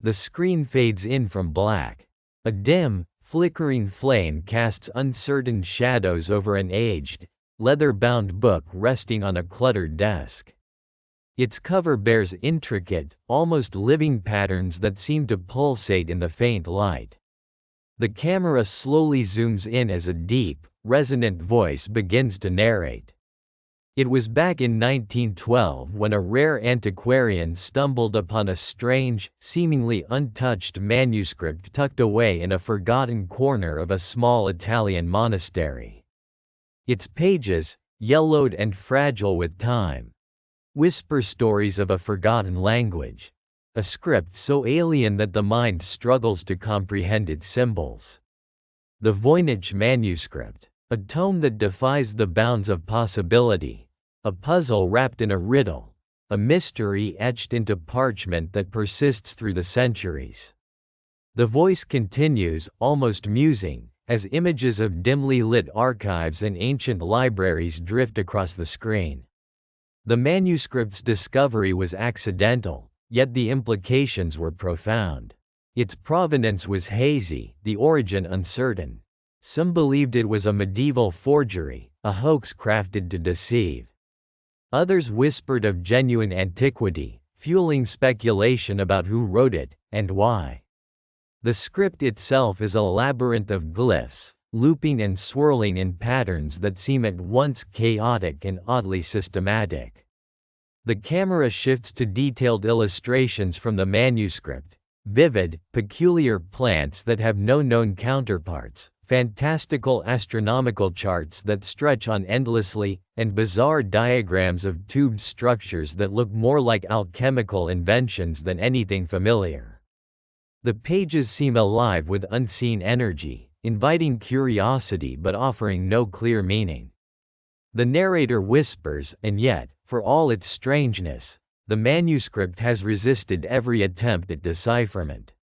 The screen fades in from black. A dim, flickering flame casts uncertain shadows over an aged, leather-bound book resting on a cluttered desk. Its cover bears intricate, almost living patterns that seem to pulsate in the faint light. The camera slowly zooms in as a deep, resonant voice begins to narrate. It was back in 1912 when a rare antiquarian stumbled upon a strange, seemingly untouched manuscript tucked away in a forgotten corner of a small Italian monastery. Its pages, yellowed and fragile with time, whisper stories of a forgotten language, a script so alien that the mind struggles to comprehend its symbols. The Voynich Manuscript, a tome that defies the bounds of possibility, a puzzle wrapped in a riddle, a mystery etched into parchment that persists through the centuries. The voice continues, almost musing, as images of dimly lit archives and ancient libraries drift across the screen. The manuscript's discovery was accidental, yet the implications were profound. Its provenance was hazy, the origin uncertain. Some believed it was a medieval forgery, a hoax crafted to deceive. Others whispered of genuine antiquity, fueling speculation about who wrote it, and why. The script itself is a labyrinth of glyphs, looping and swirling in patterns that seem at once chaotic and oddly systematic. The camera shifts to detailed illustrations from the manuscript, vivid, peculiar plants that have no known counterparts, fantastical astronomical charts that stretch on endlessly, and bizarre diagrams of tubed structures that look more like alchemical inventions than anything familiar. The pages seem alive with unseen energy, inviting curiosity but offering no clear meaning. The narrator whispers, and yet, for all its strangeness, the manuscript has resisted every attempt at decipherment.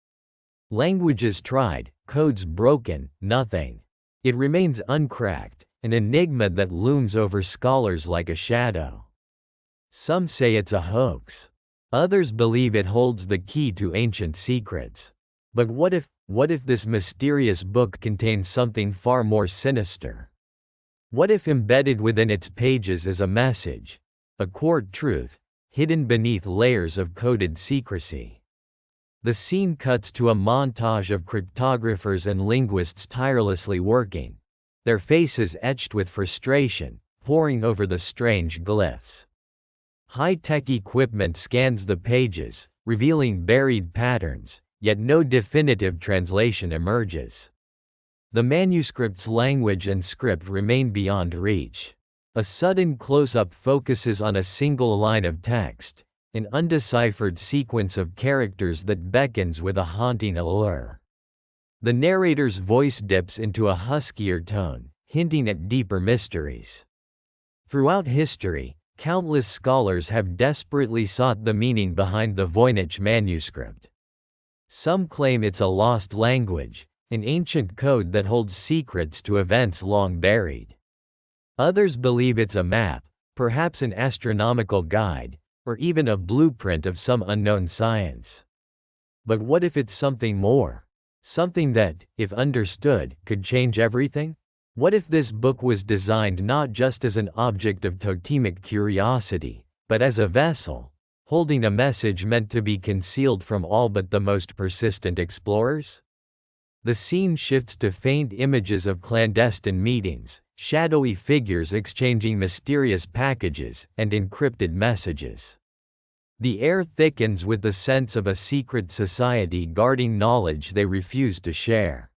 Languages tried, codes broken, nothing. It remains uncracked, an enigma that looms over scholars like a shadow. Some say it's a hoax. Others believe it holds the key to ancient secrets. But what if this mysterious book contains something far more sinister? What if embedded within its pages is a message, a core truth, hidden beneath layers of coded secrecy? The scene cuts to a montage of cryptographers and linguists tirelessly working, their faces etched with frustration, poring over the strange glyphs. High-tech equipment scans the pages, revealing buried patterns, yet no definitive translation emerges. The manuscript's language and script remain beyond reach. A sudden close-up focuses on a single line of text, an undeciphered sequence of characters that beckons with a haunting allure. The narrator's voice dips into a huskier tone, hinting at deeper mysteries. Throughout history, countless scholars have desperately sought the meaning behind the Voynich Manuscript. Some claim it's a lost language, an ancient code that holds secrets to events long buried. Others believe it's a map, perhaps an astronomical guide, or even a blueprint of some unknown science. But what if it's something more? Something that, if understood, could change everything? What if this book was designed not just as an object of totemic curiosity, but as a vessel, holding a message meant to be concealed from all but the most persistent explorers? The scene shifts to faint images of clandestine meetings, shadowy figures exchanging mysterious packages, and encrypted messages. The air thickens with the sense of a secret society guarding knowledge they refuse to share.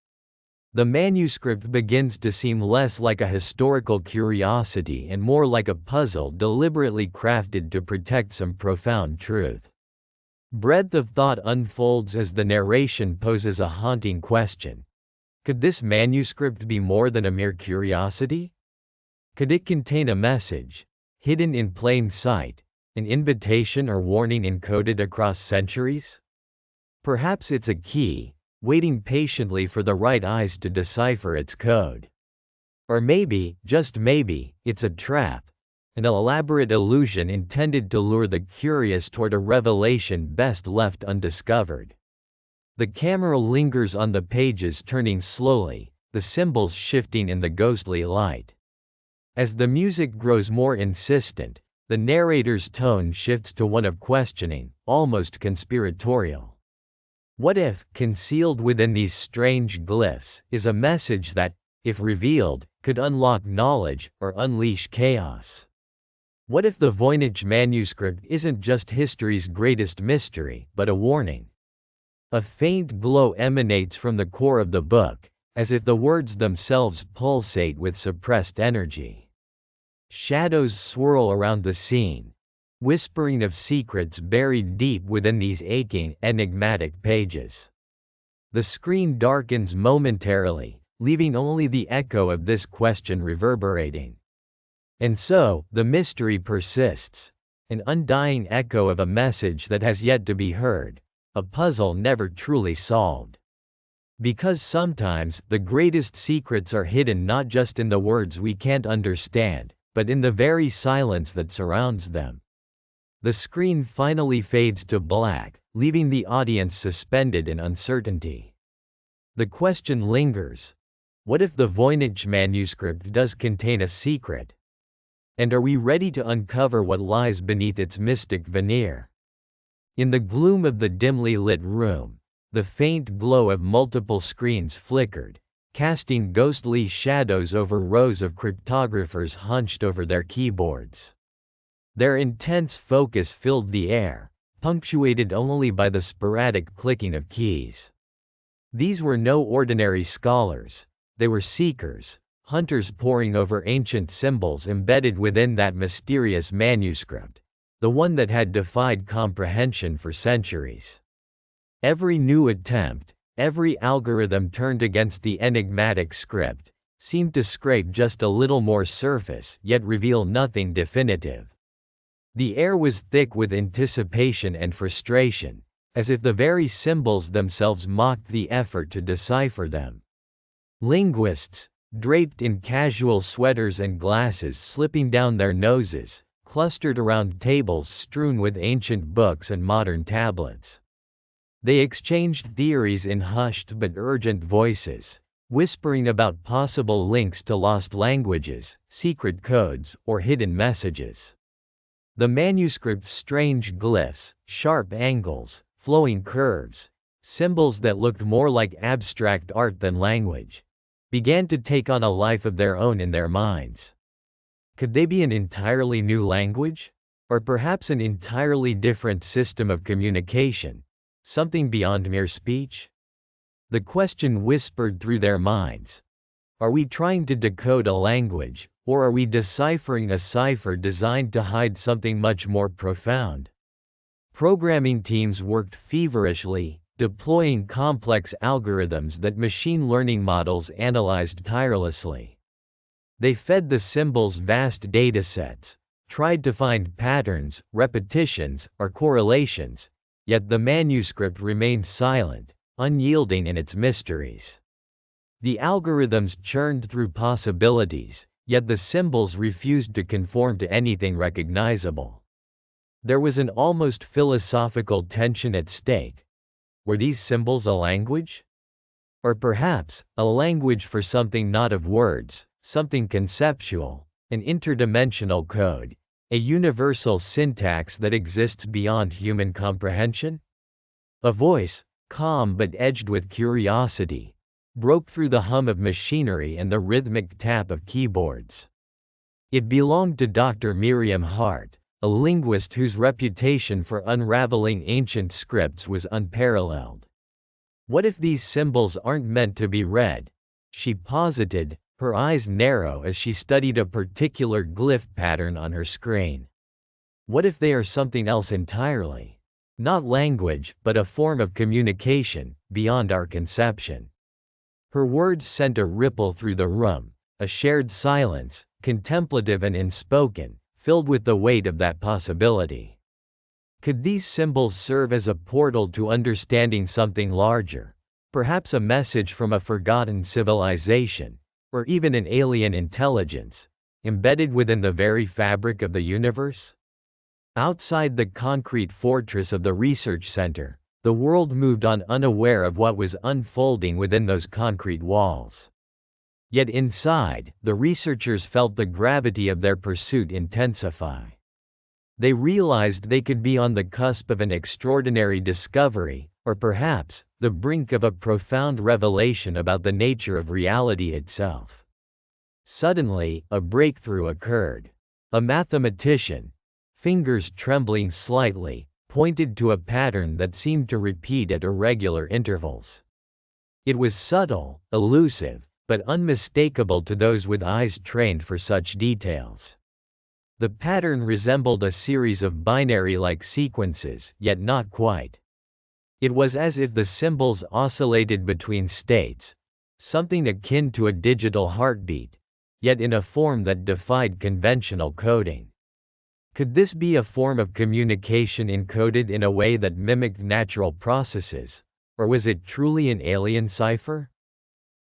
The manuscript begins to seem less like a historical curiosity and more like a puzzle deliberately crafted to protect some profound truth. Breadth of thought unfolds as the narration poses a haunting question. Could this manuscript be more than a mere curiosity? Could it contain a message, hidden in plain sight, an invitation or warning encoded across centuries? Perhaps it's a key, waiting patiently for the right eyes to decipher its code. Or maybe, just maybe, it's a trap, an elaborate illusion intended to lure the curious toward a revelation best left undiscovered. The camera lingers on the pages, turning slowly, the symbols shifting in the ghostly light. As the music grows more insistent, the narrator's tone shifts to one of questioning, almost conspiratorial. What if, concealed within these strange glyphs, is a message that, if revealed, could unlock knowledge or unleash chaos? What if the Voynich Manuscript isn't just history's greatest mystery, but a warning? A faint glow emanates from the core of the book, as if the words themselves pulsate with suppressed energy. Shadows swirl around the scene, whispering of secrets buried deep within these aching, enigmatic pages. The screen darkens momentarily, leaving only the echo of this question reverberating. And so, the mystery persists, an undying echo of a message that has yet to be heard, a puzzle never truly solved. Because sometimes, the greatest secrets are hidden not just in the words we can't understand, but in the very silence that surrounds them. The screen finally fades to black, leaving the audience suspended in uncertainty. The question lingers. What if the Voynich Manuscript does contain a secret? And are we ready to uncover what lies beneath its mystic veneer? In the gloom of the dimly lit room, the faint glow of multiple screens flickered, casting ghostly shadows over rows of cryptographers hunched over their keyboards. Their intense focus filled the air, punctuated only by the sporadic clicking of keys. These were no ordinary scholars, they were seekers, hunters poring over ancient symbols embedded within that mysterious manuscript, the one that had defied comprehension for centuries. Every new attempt, every algorithm turned against the enigmatic script, seemed to scrape just a little more surface yet reveal nothing definitive. The air was thick with anticipation and frustration, as if the very symbols themselves mocked the effort to decipher them. Linguists, draped in casual sweaters and glasses slipping down their noses, clustered around tables strewn with ancient books and modern tablets. They exchanged theories in hushed but urgent voices, whispering about possible links to lost languages, secret codes, or hidden messages. The manuscript's strange glyphs, sharp angles, flowing curves, symbols that looked more like abstract art than language, began to take on a life of their own in their minds. Could they be an entirely new language? Or perhaps an entirely different system of communication? Something beyond mere speech? The question whispered through their minds. Are we trying to decode a language, or are we deciphering a cipher designed to hide something much more profound? Programming teams worked feverishly, deploying complex algorithms that machine learning models analyzed tirelessly. They fed the symbols vast datasets, tried to find patterns, repetitions, or correlations, yet the manuscript remained silent, unyielding in its mysteries. The algorithms churned through possibilities, yet the symbols refused to conform to anything recognizable. There was an almost philosophical tension at stake. Were these symbols a language? Or perhaps, a language for something not of words, something conceptual, an interdimensional code, a universal syntax that exists beyond human comprehension? A voice, calm but edged with curiosity, broke through the hum of machinery and the rhythmic tap of keyboards. It belonged to Dr. Miriam Hart, a linguist whose reputation for unraveling ancient scripts was unparalleled. What if these symbols aren't meant to be read? She posited, her eyes narrow as she studied a particular glyph pattern on her screen. What if they are something else entirely? Not language, but a form of communication, beyond our conception. Her words sent a ripple through the room, a shared silence, contemplative and unspoken, filled with the weight of that possibility. Could these symbols serve as a portal to understanding something larger, perhaps a message from a forgotten civilization, or even an alien intelligence, embedded within the very fabric of the universe? Outside the concrete fortress of the research center, The world moved on unaware of what was unfolding within those concrete walls. Yet inside, the researchers felt the gravity of their pursuit intensify. They realized they could be on the cusp of an extraordinary discovery, or perhaps, the brink of a profound revelation about the nature of reality itself. Suddenly, a breakthrough occurred. A mathematician, fingers trembling slightly, pointed to a pattern that seemed to repeat at irregular intervals. It was subtle, elusive, but unmistakable to those with eyes trained for such details. The pattern resembled a series of binary-like sequences, yet not quite. It was as if the symbols oscillated between states, something akin to a digital heartbeat, yet in a form that defied conventional coding. Could this be a form of communication encoded in a way that mimicked natural processes, or was it truly an alien cipher?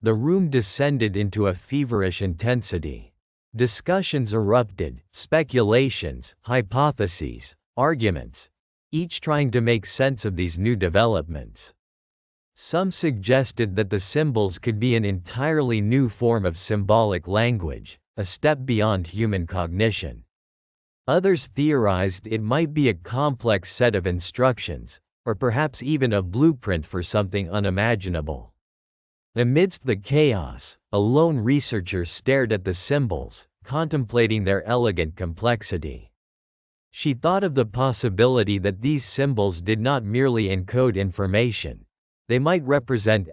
The room descended into a feverish intensity. Discussions erupted, speculations, hypotheses, arguments, each trying to make sense of these new developments. Some suggested that the symbols could be an entirely new form of symbolic language, a step beyond human cognition. Others theorized it might be a complex set of instructions, or perhaps even a blueprint for something unimaginable. Amidst the chaos, a lone researcher stared at the symbols, contemplating their elegant complexity. She thought of the possibility that these symbols did not merely encode information. They might represent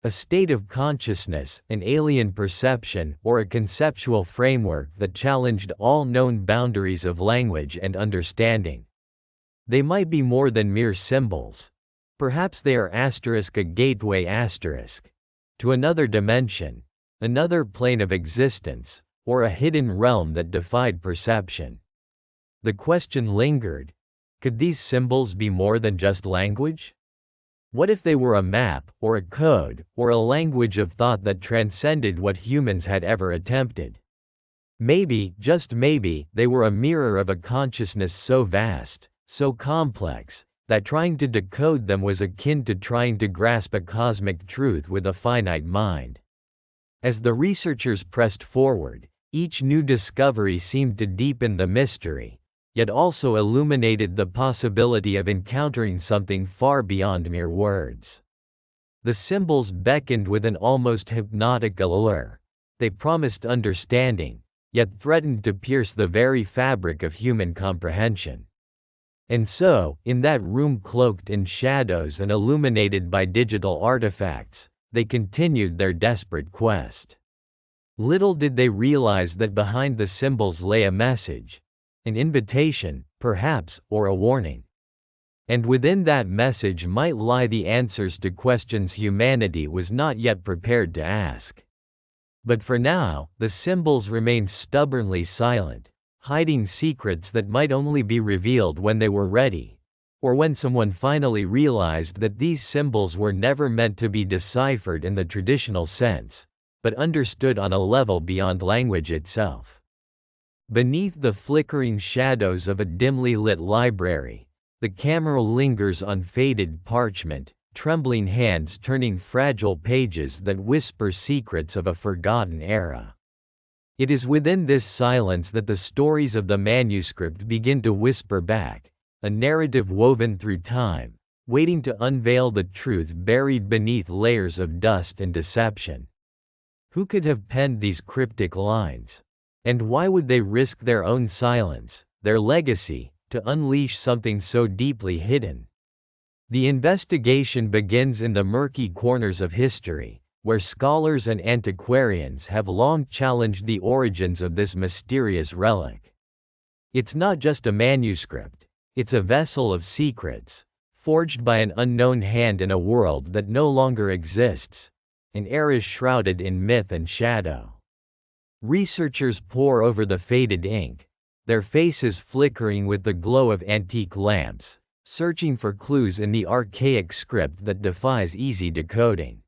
a state of consciousness, an alien perception, or a conceptual framework that challenged all known boundaries of language and understanding. They might be more than mere symbols. Perhaps they are a gateway to another dimension, another plane of existence, or a hidden realm that defied perception. The question lingered: could these symbols be more than just language? What if they were a map, or a code, or a language of thought that transcended what humans had ever attempted? Maybe, just maybe, they were a mirror of a consciousness so vast, so complex, that trying to decode them was akin to trying to grasp a cosmic truth with a finite mind. As the researchers pressed forward, each new discovery seemed to deepen the mystery, yet also illuminated the possibility of encountering something far beyond mere words. The symbols beckoned with an almost hypnotic allure. They promised understanding, yet threatened to pierce the very fabric of human comprehension. And so, in that room cloaked in shadows and illuminated by digital artifacts, they continued their desperate quest. Little did they realize that behind the symbols lay a message, an invitation, perhaps, or a warning. And within that message might lie the answers to questions humanity was not yet prepared to ask. But for now, the symbols remained stubbornly silent, hiding secrets that might only be revealed when they were ready, or when someone finally realized that these symbols were never meant to be deciphered in the traditional sense, but understood on a level beyond language itself. Beneath the flickering shadows of a dimly lit library, the camera lingers on faded parchment, trembling hands turning fragile pages that whisper secrets of a forgotten era. It is within this silence that the stories of the manuscript begin to whisper back, a narrative woven through time, waiting to unveil the truth buried beneath layers of dust and deception. Who could have penned these cryptic lines? And why would they risk their own silence, their legacy, to unleash something so deeply hidden? The investigation begins in the murky corners of history, where scholars and antiquarians have long challenged the origins of this mysterious relic. It's not just a manuscript, it's a vessel of secrets, forged by an unknown hand in a world that no longer exists, an era shrouded in myth and shadow. Researchers pore over the faded ink, their faces flickering with the glow of antique lamps, searching for clues in the archaic script that defies easy decoding.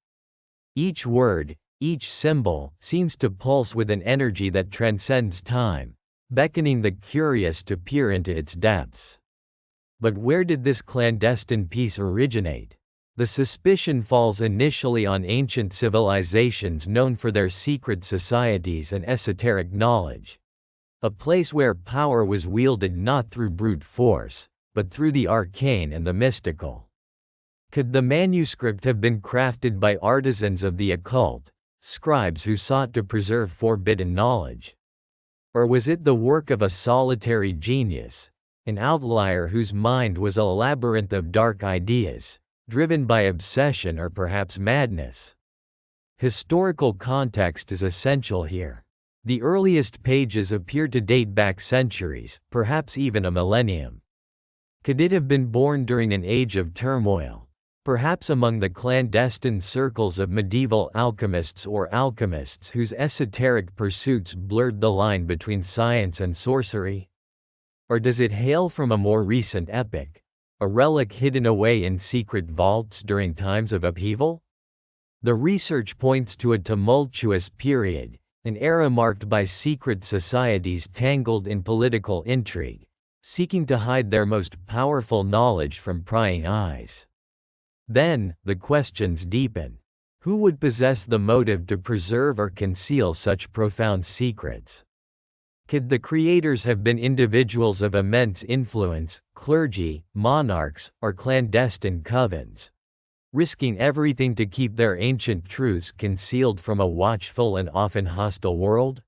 Each word, each symbol, seems to pulse with an energy that transcends time, beckoning the curious to peer into its depths. But where did this clandestine piece originate? The suspicion falls initially on ancient civilizations known for their secret societies and esoteric knowledge. A place where power was wielded not through brute force, but through the arcane and the mystical. Could the manuscript have been crafted by artisans of the occult, scribes who sought to preserve forbidden knowledge? Or was it the work of a solitary genius, an outlier whose mind was a labyrinth of dark ideas, driven by obsession or perhaps madness? Historical context is essential here. The earliest pages appear to date back centuries, perhaps even a millennium. Could it have been born during an age of turmoil, perhaps among the clandestine circles of medieval alchemists or alchemists whose esoteric pursuits blurred the line between science and sorcery? Or does it hail from a more recent epoch, a relic hidden away in secret vaults during times of upheaval? The research points to a tumultuous period, an era marked by secret societies tangled in political intrigue, seeking to hide their most powerful knowledge from prying eyes. Then, the questions deepen. Who would possess the motive to preserve or conceal such profound secrets? Could the creators have been individuals of immense influence, clergy, monarchs, or clandestine covens, risking everything to keep their ancient truths concealed from a watchful and often hostile world?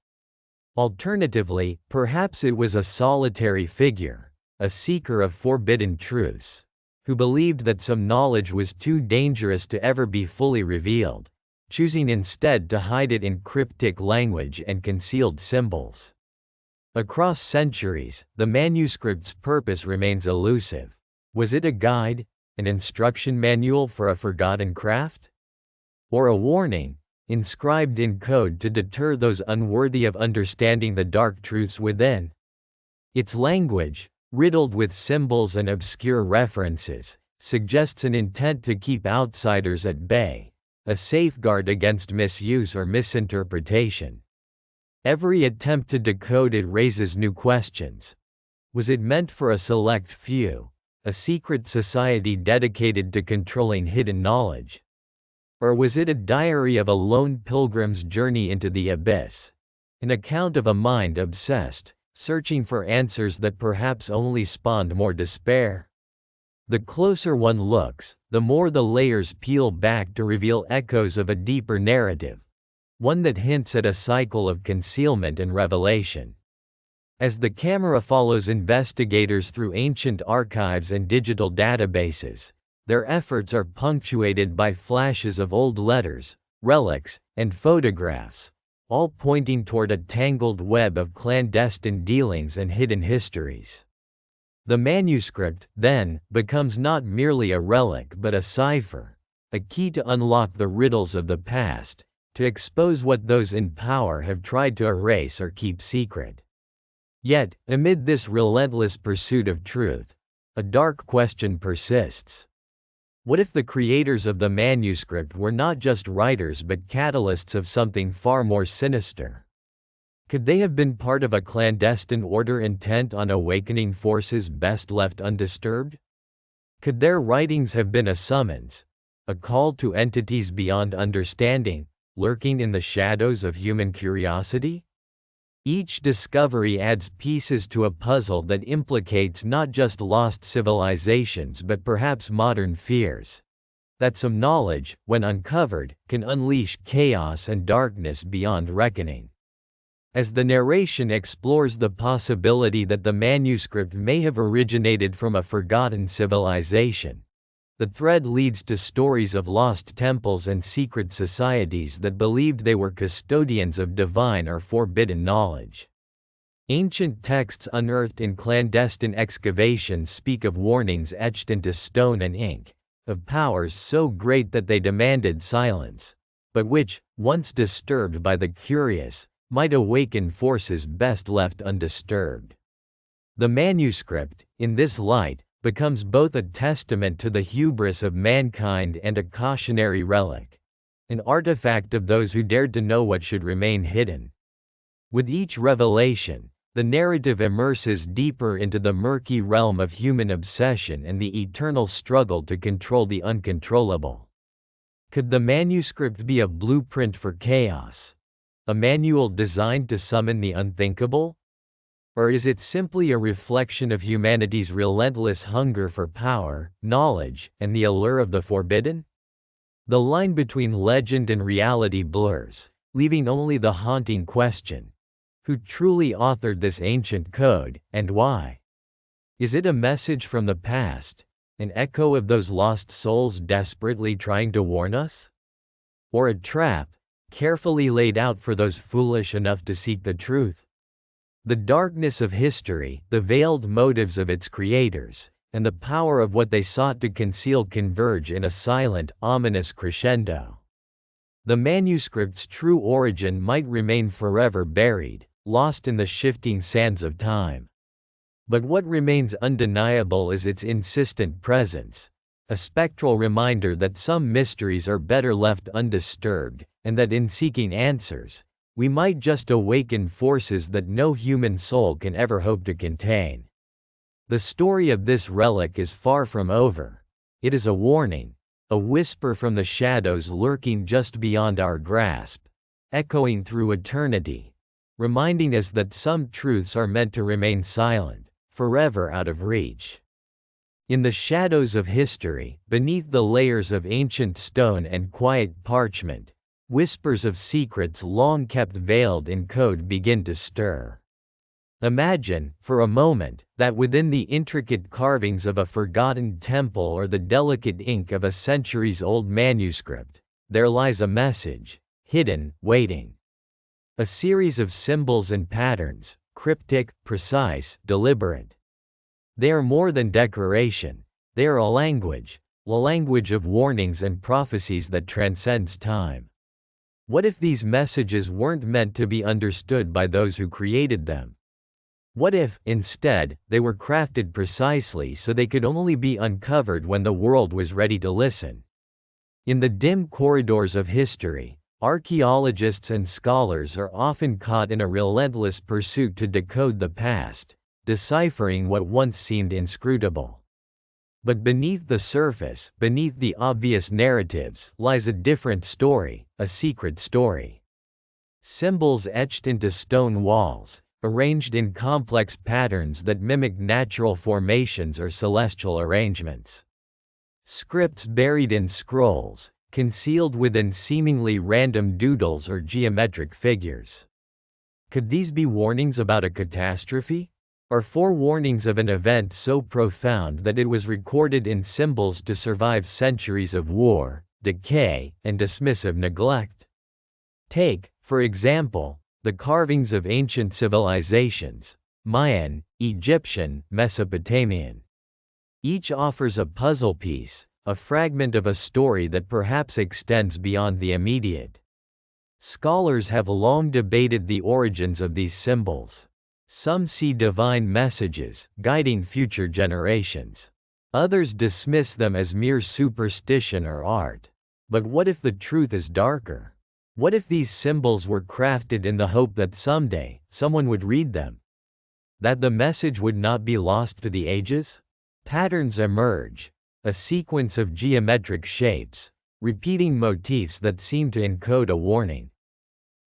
Alternatively, perhaps it was a solitary figure, a seeker of forbidden truths, who believed that some knowledge was too dangerous to ever be fully revealed, choosing instead to hide it in cryptic language and concealed symbols. Across centuries, the manuscript's purpose remains elusive. Was it a guide, an instruction manual for a forgotten craft? Or a warning, inscribed in code to deter those unworthy of understanding the dark truths within? Its language, riddled with symbols and obscure references, suggests an intent to keep outsiders at bay, a safeguard against misuse or misinterpretation. Every attempt to decode it raises new questions. Was it meant for a select few, a secret society dedicated to controlling hidden knowledge? Or was it a diary of a lone pilgrim's journey into the abyss, an account of a mind obsessed, searching for answers that perhaps only spawned more despair? The closer one looks, the more the layers peel back to reveal echoes of a deeper narrative, one that hints at a cycle of concealment and revelation. As the camera follows investigators through ancient archives and digital databases, their efforts are punctuated by flashes of old letters, relics, and photographs, all pointing toward a tangled web of clandestine dealings and hidden histories. The manuscript, then, becomes not merely a relic but a cipher, a key to unlock the riddles of the past, to expose what those in power have tried to erase or keep secret. Yet, amid this relentless pursuit of truth, a dark question persists. What if the creators of the manuscript were not just writers but catalysts of something far more sinister? Could they have been part of a clandestine order intent on awakening forces best left undisturbed? Could their writings have been a summons, a call to entities beyond understanding, lurking in the shadows of human curiosity? Each discovery adds pieces to a puzzle that implicates not just lost civilizations but perhaps modern fears. That some knowledge, when uncovered, can unleash chaos and darkness beyond reckoning. As the narration explores the possibility that the manuscript may have originated from a forgotten civilization, the thread leads to stories of lost temples and secret societies that believed they were custodians of divine or forbidden knowledge. Ancient texts unearthed in clandestine excavations speak of warnings etched into stone and ink, of powers so great that they demanded silence, but which, once disturbed by the curious, might awaken forces best left undisturbed. The manuscript, in this light, becomes both a testament to the hubris of mankind and a cautionary relic, an artifact of those who dared to know what should remain hidden. With each revelation, The narrative immerses deeper into the murky realm of human obsession and the eternal struggle to control the uncontrollable. Could the manuscript be a blueprint for chaos? A manual designed to summon the unthinkable? Or is it simply a reflection of humanity's relentless hunger for power, knowledge, and the allure of the forbidden? The line between legend and reality blurs, leaving only the haunting question: who truly authored this ancient code, and why? Is it a message from the past, an echo of those lost souls desperately trying to warn us? Or a trap, carefully laid out for those foolish enough to seek the truth? The darkness of history, the veiled motives of its creators, and the power of what they sought to conceal converge in a silent, ominous crescendo. The manuscript's true origin might remain forever buried, lost in the shifting sands of time. But what remains undeniable is its insistent presence, a spectral reminder that some mysteries are better left undisturbed, and that in seeking answers, we might just awaken forces that no human soul can ever hope to contain. The story of this relic is far from over. It is a warning, a whisper from the shadows lurking just beyond our grasp, echoing through eternity, reminding us that some truths are meant to remain silent, forever out of reach. In the shadows of history, beneath the layers of ancient stone and quiet parchment, whispers of secrets long kept veiled in code begin to stir. Imagine, for a moment, that within the intricate carvings of a forgotten temple or the delicate ink of a centuries-old manuscript, there lies a message, hidden, waiting. A series of symbols and patterns, cryptic, precise, deliberate. They are more than decoration. They are a language of warnings and prophecies that transcends time. What if these messages weren't meant to be understood by those who created them? What if, instead, they were crafted precisely so they could only be uncovered when the world was ready to listen? In the dim corridors of history, archaeologists and scholars are often caught in a relentless pursuit to decode the past, deciphering what once seemed inscrutable. But beneath the surface, beneath the obvious narratives, lies a different story, a secret story. Symbols etched into stone walls, arranged in complex patterns that mimic natural formations or celestial arrangements. Scripts buried in scrolls, concealed within seemingly random doodles or geometric figures. Could these be warnings about a catastrophe? Or forewarnings of an event so profound that it was recorded in symbols to survive centuries of war, decay, and dismissive neglect? Take, for example, the carvings of ancient civilizations: Mayan, Egyptian, Mesopotamian. Each offers a puzzle piece, a fragment of a story that perhaps extends beyond the immediate. Scholars have long debated the origins of these symbols. Some see divine messages, guiding future generations. Others dismiss them as mere superstition or art. But what if the truth is darker? What if these symbols were crafted in the hope that someday, someone would read them? That the message would not be lost to the ages? Patterns emerge, a sequence of geometric shapes, repeating motifs that seem to encode a warning.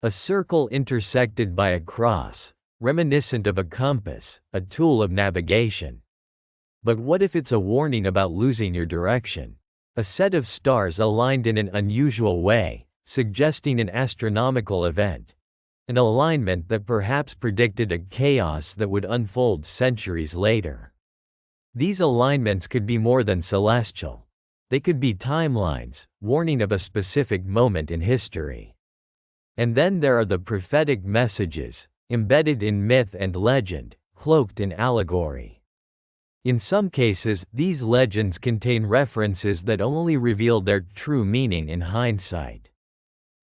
A circle intersected by a cross, reminiscent of a compass, a tool of navigation. But what if it's a warning about losing your direction? A set of stars aligned in an unusual way, suggesting an astronomical event. An alignment that perhaps predicted a chaos that would unfold centuries later. These alignments could be more than celestial. They could be timelines, warning of a specific moment in history. And then there are the prophetic messages, embedded in myth and legend, cloaked in allegory. In some cases, these legends contain references that only reveal their true meaning in hindsight.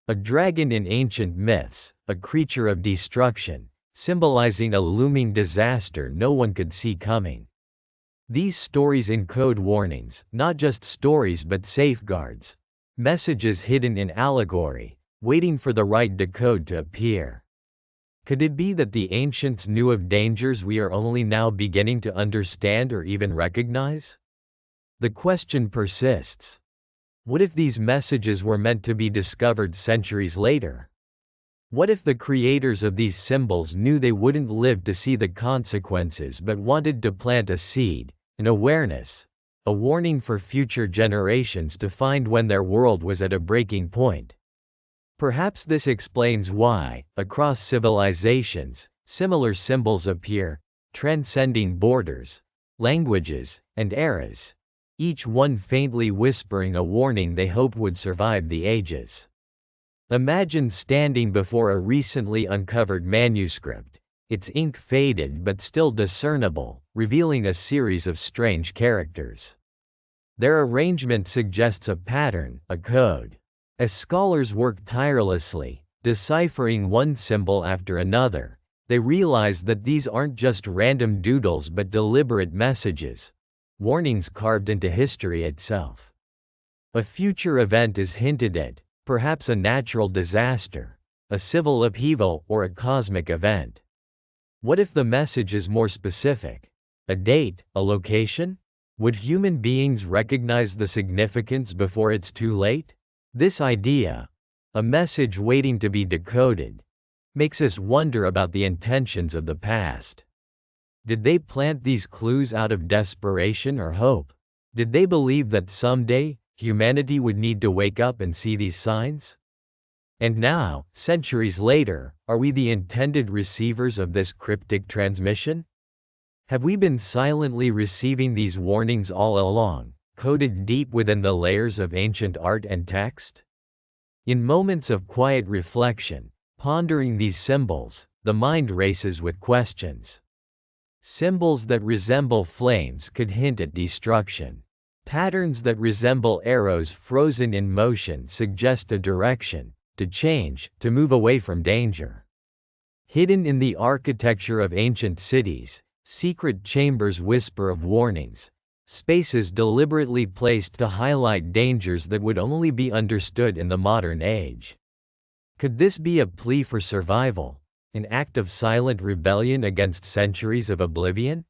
A dragon in ancient myths, a creature of destruction, symbolizing a looming disaster no one could see coming. These stories encode warnings, not just stories but safeguards, messages hidden in allegory, waiting for the right decode to appear. Could it be that the ancients knew of dangers we are only now beginning to understand or even recognize? The question persists. What if these messages were meant to be discovered centuries later? What if the creators of these symbols knew they wouldn't live to see the consequences but wanted to plant a seed, an awareness, a warning for future generations to find when their world was at a breaking point? Perhaps this explains why, across civilizations, similar symbols appear, transcending borders, languages, and eras, each one faintly whispering a warning they hoped would survive the ages. Imagine standing before a recently uncovered manuscript, its ink faded but still discernible, revealing a series of strange characters. Their arrangement suggests a pattern, a code. As scholars work tirelessly, deciphering one symbol after another, they realize that these aren't just random doodles but deliberate messages, warnings carved into history itself. A future event is hinted at, perhaps a natural disaster, a civil upheaval, or a cosmic event. What if the message is more specific? A date, a location? Would human beings recognize the significance before it's too late? This idea, a message waiting to be decoded, makes us wonder about the intentions of the past. Did they plant these clues out of desperation or hope? Did they believe that someday, humanity would need to wake up and see these signs? And now, centuries later, are we the intended receivers of this cryptic transmission? Have we been silently receiving these warnings all along, coded deep within the layers of ancient art and text? In moments of quiet reflection, pondering these symbols, the mind races with questions. Symbols that resemble flames could hint at destruction. Patterns that resemble arrows frozen in motion suggest a direction, to change, to move away from danger. Hidden in the architecture of ancient cities, secret chambers whisper of warnings, spaces deliberately placed to highlight dangers that would only be understood in the modern age. Could this be a plea for survival, an act of silent rebellion against centuries of oblivion?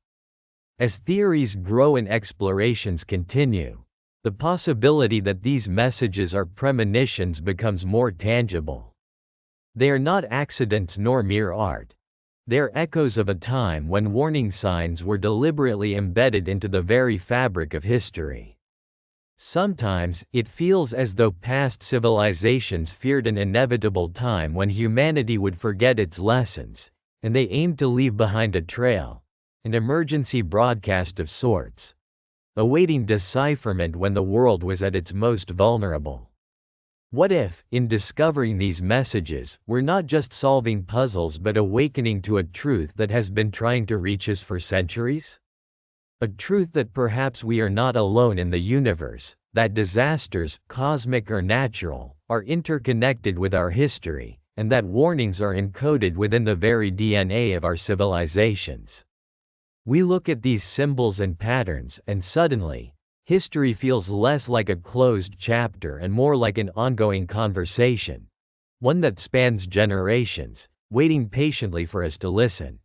As theories grow and explorations continue, the possibility that these messages are premonitions becomes more tangible. They are not accidents nor mere art. They are echoes of a time when warning signs were deliberately embedded into the very fabric of history. Sometimes, it feels as though past civilizations feared an inevitable time when humanity would forget its lessons, and they aimed to leave behind a trail, an emergency broadcast of sorts, awaiting decipherment when the world was at its most vulnerable. What if, in discovering these messages, we're not just solving puzzles but awakening to a truth that has been trying to reach us for centuries? A truth that perhaps we are not alone in the universe, that disasters, cosmic or natural, are interconnected with our history, and that warnings are encoded within the very DNA of our civilizations. We look at these symbols and patterns, and suddenly, history feels less like a closed chapter and more like an ongoing conversation, one that spans generations, waiting patiently for us to listen.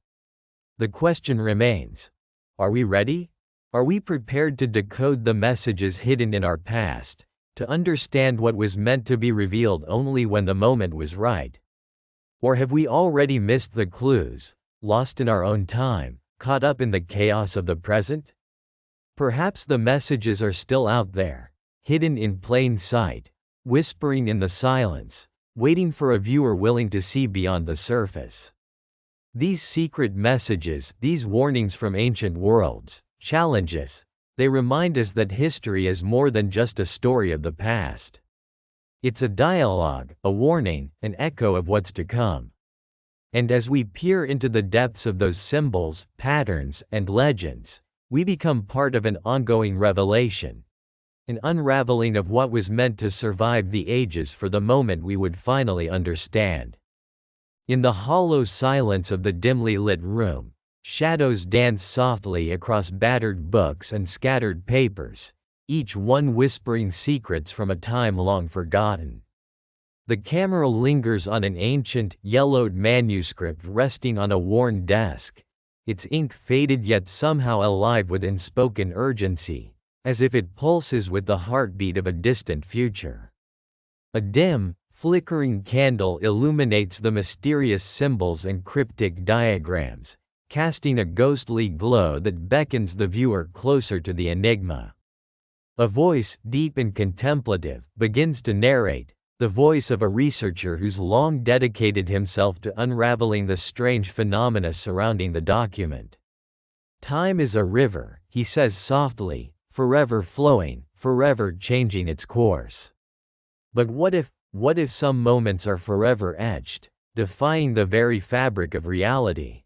The question remains: are we ready? Are we prepared to decode the messages hidden in our past, to understand what was meant to be revealed only when the moment was right? Or have we already missed the clues, lost in our own time, caught up in the chaos of the present? Perhaps the messages are still out there, hidden in plain sight, whispering in the silence, waiting for a viewer willing to see beyond the surface. These secret messages, these warnings from ancient worlds, challenge us. They remind us that history is more than just a story of the past. It's a dialogue, a warning, an echo of what's to come. And as we peer into the depths of those symbols, patterns, and legends, we become part of an ongoing revelation, an unraveling of what was meant to survive the ages for the moment we would finally understand. In the hollow silence of the dimly lit room, shadows dance softly across battered books and scattered papers, each one whispering secrets from a time long forgotten. The camera lingers on an ancient, yellowed manuscript resting on a worn desk, its ink faded yet somehow alive with unspoken urgency, as if it pulses with the heartbeat of a distant future. A dim, flickering candle illuminates the mysterious symbols and cryptic diagrams, casting a ghostly glow that beckons the viewer closer to the enigma. A voice, deep and contemplative, begins to narrate, the voice of a researcher who's long dedicated himself to unraveling the strange phenomena surrounding the document. "Time is a river," he says softly, "forever flowing, forever changing its course. But what if some moments are forever etched, defying the very fabric of reality?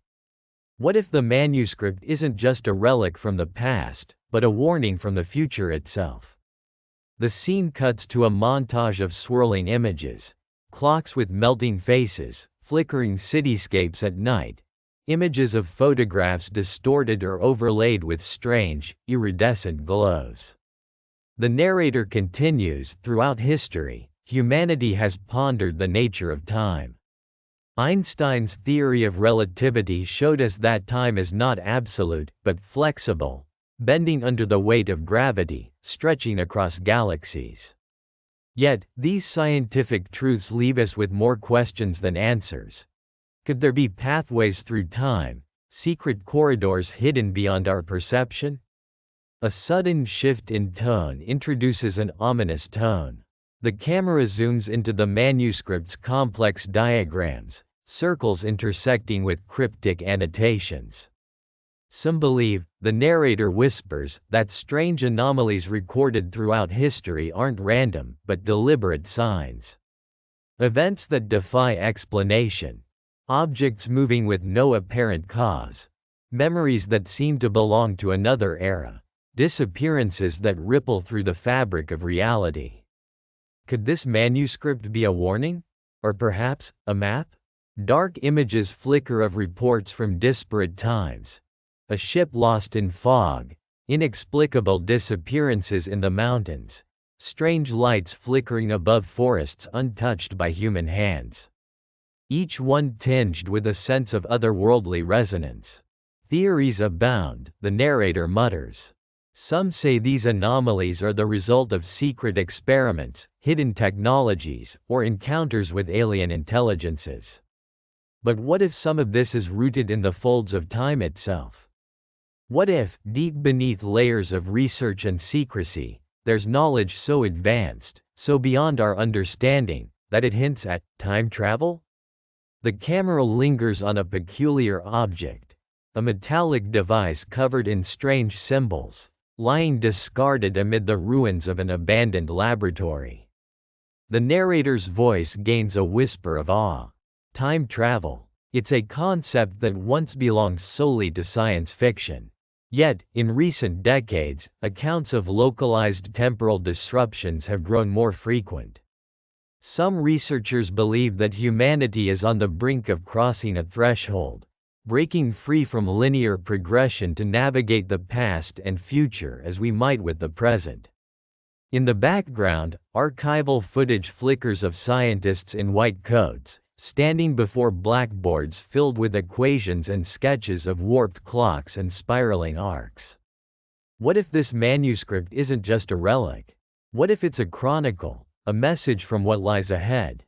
What if the manuscript isn't just a relic from the past, but a warning from the future itself?" The scene cuts to a montage of swirling images, clocks with melting faces, flickering cityscapes at night, images of photographs distorted or overlaid with strange, iridescent glows. The narrator continues, "Throughout history, humanity has pondered the nature of time. Einstein's theory of relativity showed us that time is not absolute, but flexible, bending under the weight of gravity, stretching across galaxies. Yet, these scientific truths leave us with more questions than answers. Could there be pathways through time, secret corridors hidden beyond our perception?" A sudden shift in tone introduces an ominous tone. The camera zooms into the manuscript's complex diagrams, circles intersecting with cryptic annotations. "Some believe," the narrator whispers, "that strange anomalies recorded throughout history aren't random, but deliberate signs. Events that defy explanation. Objects moving with no apparent cause. Memories that seem to belong to another era. Disappearances that ripple through the fabric of reality." Could this manuscript be a warning? Or perhaps, a map? Dark images flicker of reports from disparate times. A ship lost in fog, inexplicable disappearances in the mountains, strange lights flickering above forests untouched by human hands. Each one tinged with a sense of otherworldly resonance. "Theories abound," the narrator mutters. "Some say these anomalies are the result of secret experiments, hidden technologies, or encounters with alien intelligences. But what if some of this is rooted in the folds of time itself? What if, deep beneath layers of research and secrecy, there's knowledge so advanced, so beyond our understanding, that it hints at time travel?" The camera lingers on a peculiar object, a metallic device covered in strange symbols, lying discarded amid the ruins of an abandoned laboratory. The narrator's voice gains a whisper of awe. Time travel. It's a concept that once belonged solely to science fiction. Yet, in recent decades, accounts of localized temporal disruptions have grown more frequent. Some researchers believe that humanity is on the brink of crossing a threshold, breaking free from linear progression to navigate the past and future as we might with the present. In the background, archival footage flickers of scientists in white coats, standing before blackboards filled with equations and sketches of warped clocks and spiraling arcs. What if this manuscript isn't just a relic? What if it's a chronicle, a message from what lies ahead?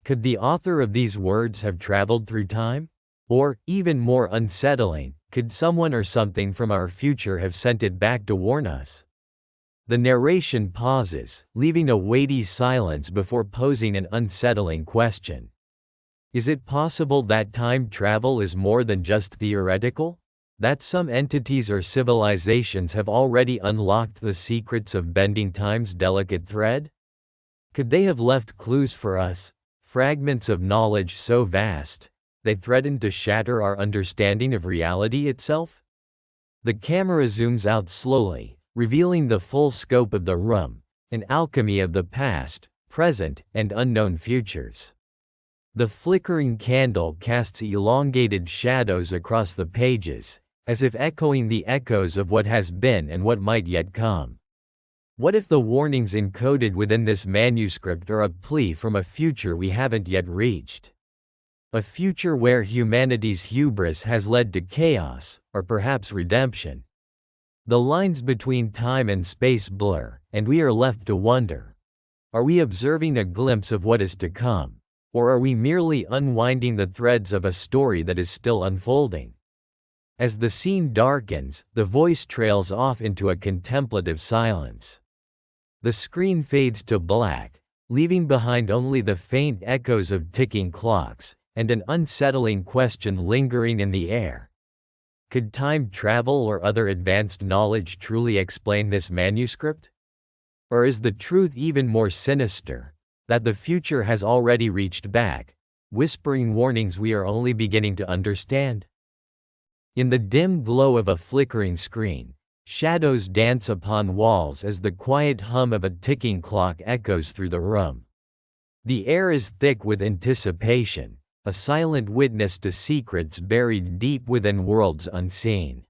Could the author of these words have traveled through time? Or, even more unsettling, could someone or something from our future have sent it back to warn us? The narration pauses, leaving a weighty silence before posing an unsettling question. Is it possible that time travel is more than just theoretical? That some entities or civilizations have already unlocked the secrets of bending time's delicate thread? Could they have left clues for us, fragments of knowledge so vast, they threaten to shatter our understanding of reality itself? The camera zooms out slowly, revealing the full scope of the room, an alchemy of the past, present, and unknown futures. The flickering candle casts elongated shadows across the pages, as if echoing the echoes of what has been and what might yet come. What if the warnings encoded within this manuscript are a plea from a future we haven't yet reached? A future where humanity's hubris has led to chaos, or perhaps redemption. The lines between time and space blur, and we are left to wonder. Are we observing a glimpse of what is to come, or are we merely unwinding the threads of a story that is still unfolding? As the scene darkens, the voice trails off into a contemplative silence. The screen fades to black, leaving behind only the faint echoes of ticking clocks, and an unsettling question lingering in the air. Could time travel or other advanced knowledge truly explain this manuscript? Or is the truth even more sinister, that the future has already reached back, whispering warnings we are only beginning to understand? In the dim glow of a flickering screen, shadows dance upon walls as the quiet hum of a ticking clock echoes through the room. The air is thick with anticipation, a silent witness to secrets buried deep within worlds unseen.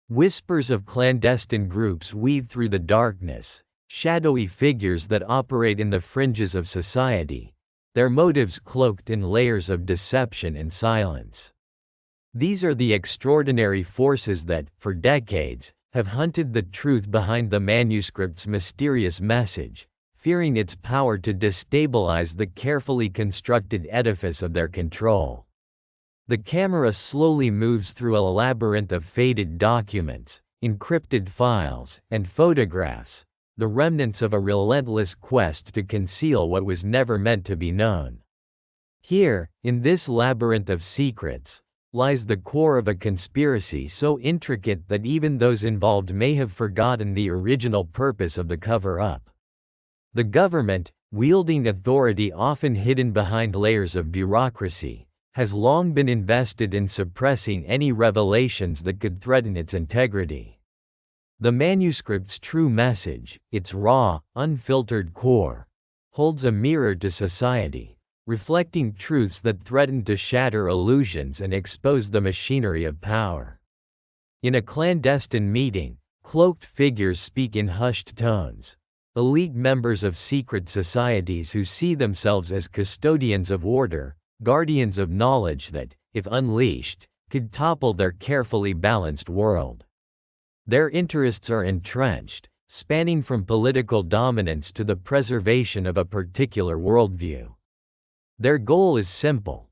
Whispers of clandestine groups weave through the darkness, shadowy figures that operate in the fringes of society, their motives cloaked in layers of deception and silence. These are the extraordinary forces that, for decades, have hunted the truth behind the manuscript's mysterious message, fearing its power to destabilize the carefully constructed edifice of their control. The camera slowly moves through a labyrinth of faded documents, encrypted files, and photographs, the remnants of a relentless quest to conceal what was never meant to be known. Here, in this labyrinth of secrets, lies the core of a conspiracy so intricate that even those involved may have forgotten the original purpose of the cover-up. The government, wielding authority often hidden behind layers of bureaucracy, has long been invested in suppressing any revelations that could threaten its integrity. The manuscript's true message, its raw, unfiltered core, holds a mirror to society, reflecting truths that threaten to shatter illusions and expose the machinery of power. In a clandestine meeting, cloaked figures speak in hushed tones, elite members of secret societies who see themselves as custodians of order, guardians of knowledge that, if unleashed, could topple their carefully balanced world. Their interests are entrenched, spanning from political dominance to the preservation of a particular worldview. Their goal is simple: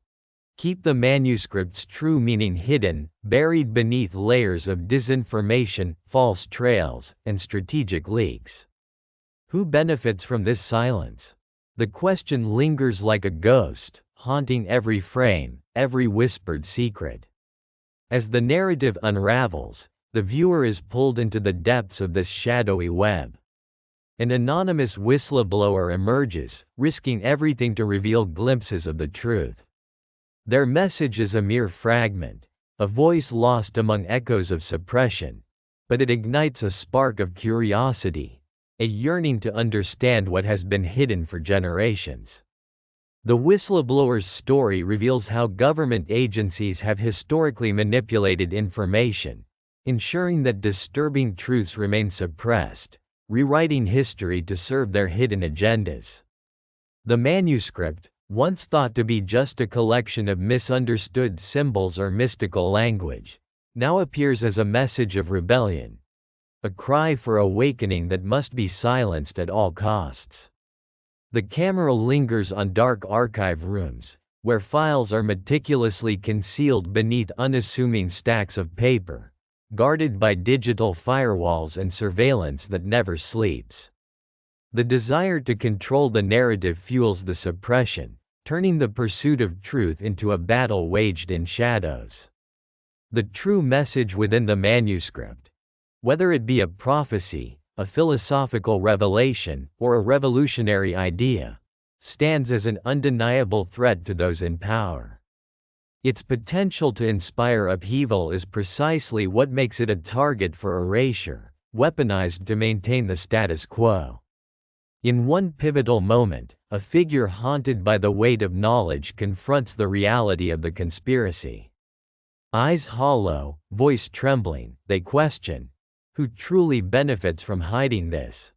keep the manuscript's true meaning hidden, buried beneath layers of disinformation, false trails, and strategic leaks. Who benefits from this silence? The question lingers like a ghost, haunting every frame, every whispered secret. As the narrative unravels, the viewer is pulled into the depths of this shadowy web. An anonymous whistleblower emerges, risking everything to reveal glimpses of the truth. Their message is a mere fragment, a voice lost among echoes of suppression, but it ignites a spark of curiosity, a yearning to understand what has been hidden for generations. The whistleblower's story reveals how government agencies have historically manipulated information, ensuring that disturbing truths remain suppressed, rewriting history to serve their hidden agendas. The manuscript, once thought to be just a collection of misunderstood symbols or mystical language, now appears as a message of rebellion, a cry for awakening that must be silenced at all costs. The camera lingers on dark archive rooms, where files are meticulously concealed beneath unassuming stacks of paper, guarded by digital firewalls and surveillance that never sleeps. The desire to control the narrative fuels the suppression, turning the pursuit of truth into a battle waged in shadows. The true message within the manuscript, whether it be a prophecy, a philosophical revelation, or a revolutionary idea, stands as an undeniable threat to those in power. Its potential to inspire upheaval is precisely what makes it a target for erasure, weaponized to maintain the status quo. In one pivotal moment, a figure haunted by the weight of knowledge confronts the reality of the conspiracy. Eyes hollow, voice trembling, they question, who truly benefits from hiding this?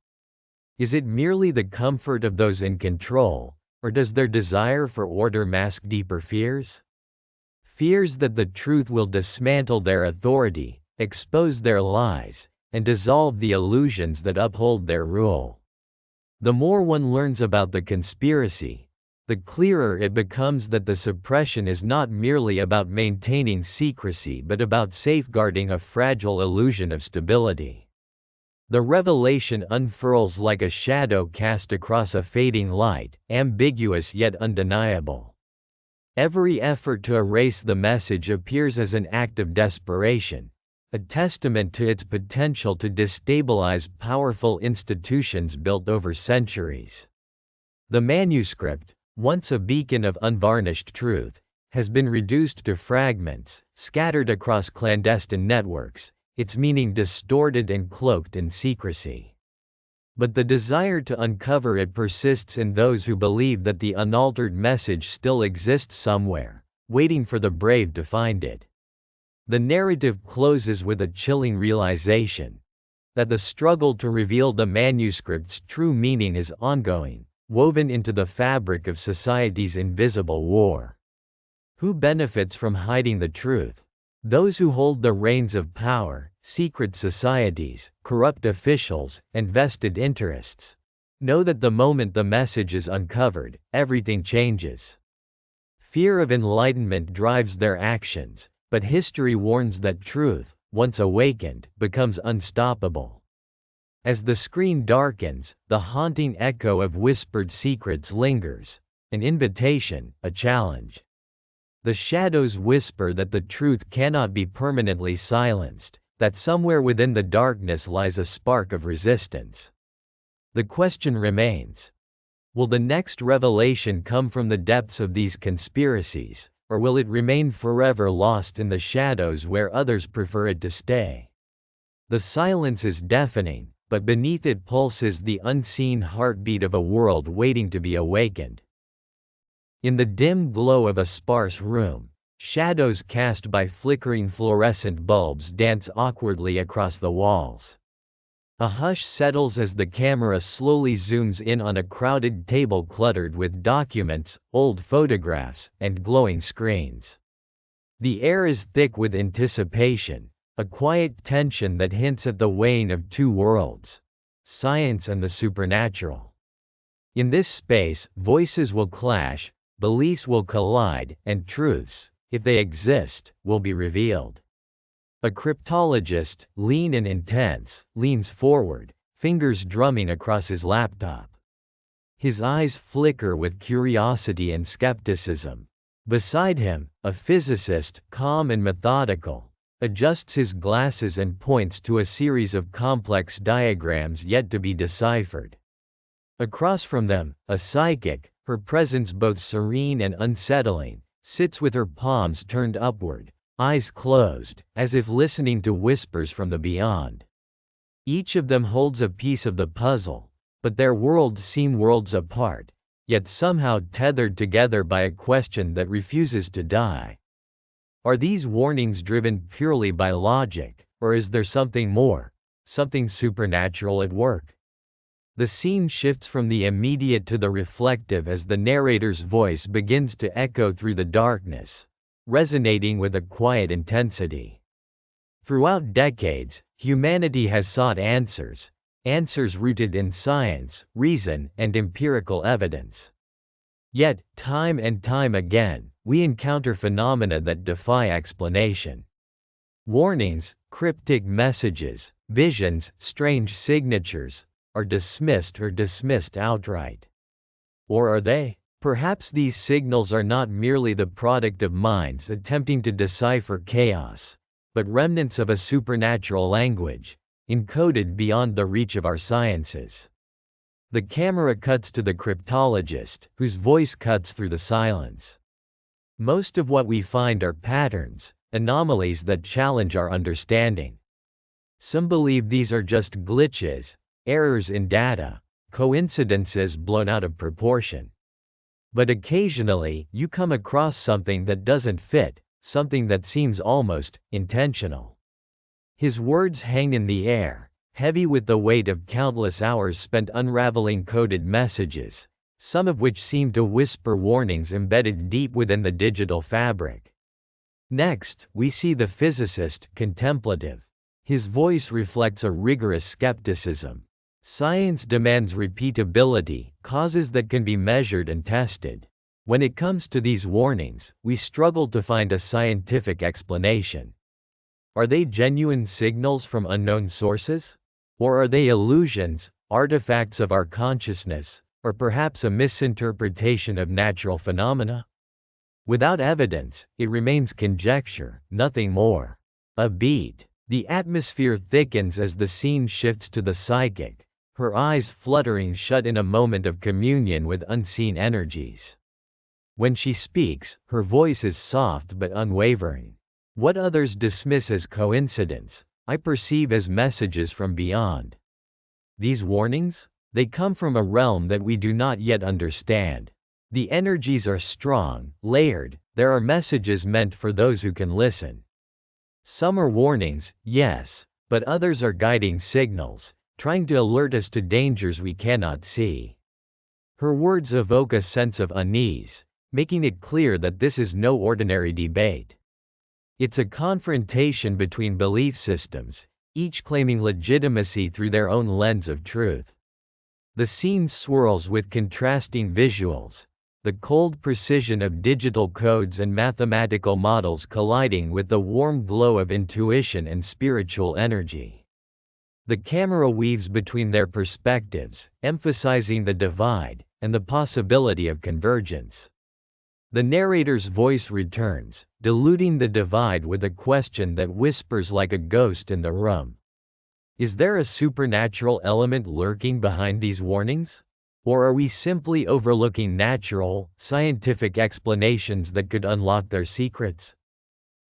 Is it merely the comfort of those in control, or does their desire for order mask deeper fears? Fears that the truth will dismantle their authority, expose their lies, and dissolve the illusions that uphold their rule. The more one learns about the conspiracy, the clearer it becomes that the suppression is not merely about maintaining secrecy but about safeguarding a fragile illusion of stability. The revelation unfurls like a shadow cast across a fading light, ambiguous yet undeniable. Every effort to erase the message appears as an act of desperation, a testament to its potential to destabilize powerful institutions built over centuries. The manuscript, once a beacon of unvarnished truth, has been reduced to fragments, scattered across clandestine networks, its meaning distorted and cloaked in secrecy. But the desire to uncover it persists in those who believe that the unaltered message still exists somewhere, waiting for the brave to find it. The narrative closes with a chilling realization that the struggle to reveal the manuscript's true meaning is ongoing, woven into the fabric of society's invisible war. Who benefits from hiding the truth? Those who hold the reins of power, secret societies, corrupt officials, and vested interests. Know that the moment the message is uncovered, everything changes. Fear of enlightenment drives their actions, but history warns that truth, once awakened, becomes unstoppable. As the screen darkens, the haunting echo of whispered secrets lingers, an invitation, a challenge. The shadows whisper that the truth cannot be permanently silenced, that somewhere within the darkness lies a spark of resistance. The question remains: will the next revelation come from the depths of these conspiracies, or will it remain forever lost in the shadows where others prefer it to stay? The silence is deafening, but beneath it pulses the unseen heartbeat of a world waiting to be awakened. In the dim glow of a sparse room, shadows cast by flickering fluorescent bulbs dance awkwardly across the walls. A hush settles as the camera slowly zooms in on a crowded table cluttered with documents, old photographs, and glowing screens. The air is thick with anticipation, a quiet tension that hints at the weighing of two worlds: science and the supernatural. In this space, voices will clash, beliefs will collide, and truths, if they exist, will be revealed. A cryptologist, lean and intense, leans forward, fingers drumming across his laptop. His eyes flicker with curiosity and skepticism. Beside him, a physicist, calm and methodical, adjusts his glasses and points to a series of complex diagrams yet to be deciphered. Across from them, a psychic, her presence both serene and unsettling, sits with her palms turned upward, eyes closed, as if listening to whispers from the beyond. Each of them holds a piece of the puzzle, but their worlds seem worlds apart, yet somehow tethered together by a question that refuses to die. Are these warnings driven purely by logic, or is there something more, something supernatural at work? The scene shifts from the immediate to the reflective as the narrator's voice begins to echo through the darkness, resonating with a quiet intensity. Throughout decades, humanity has sought answers rooted in science, reason, and empirical evidence. Yet, time and time again, we encounter phenomena that defy explanation. Warnings, cryptic messages, visions, strange signatures, are dismissed outright. Or are they? Perhaps these signals are not merely the product of minds attempting to decipher chaos, but remnants of a supernatural language, encoded beyond the reach of our sciences. The camera cuts to the cryptologist, whose voice cuts through the silence. Most of what we find are patterns, anomalies that challenge our understanding. Some believe these are just glitches, errors in data, coincidences blown out of proportion. But occasionally, you come across something that doesn't fit, something that seems almost intentional. His words hang in the air, heavy with the weight of countless hours spent unraveling coded messages, some of which seem to whisper warnings embedded deep within the digital fabric. Next, we see the physicist, contemplative. His voice reflects a rigorous skepticism. Science demands repeatability, causes that can be measured and tested. When it comes to these warnings, we struggle to find a scientific explanation. Are they genuine signals from unknown sources? Or are they illusions, artifacts of our consciousness, or perhaps a misinterpretation of natural phenomena? Without evidence, it remains conjecture, nothing more. A beat. The atmosphere thickens as the scene shifts to the psychic, her eyes fluttering shut in a moment of communion with unseen energies. When she speaks, her voice is soft but unwavering. What others dismiss as coincidence, I perceive as messages from beyond. These warnings? They come from a realm that we do not yet understand. The energies are strong, layered, there are messages meant for those who can listen. Some are warnings, yes, but others are guiding signals, trying to alert us to dangers we cannot see. Her words evoke a sense of unease, making it clear that this is no ordinary debate. It's a confrontation between belief systems, each claiming legitimacy through their own lens of truth. The scene swirls with contrasting visuals, the cold precision of digital codes and mathematical models colliding with the warm glow of intuition and spiritual energy. The camera weaves between their perspectives, emphasizing the divide and the possibility of convergence. The narrator's voice returns, diluting the divide with a question that whispers like a ghost in the room. Is there a supernatural element lurking behind these warnings? Or are we simply overlooking natural, scientific explanations that could unlock their secrets?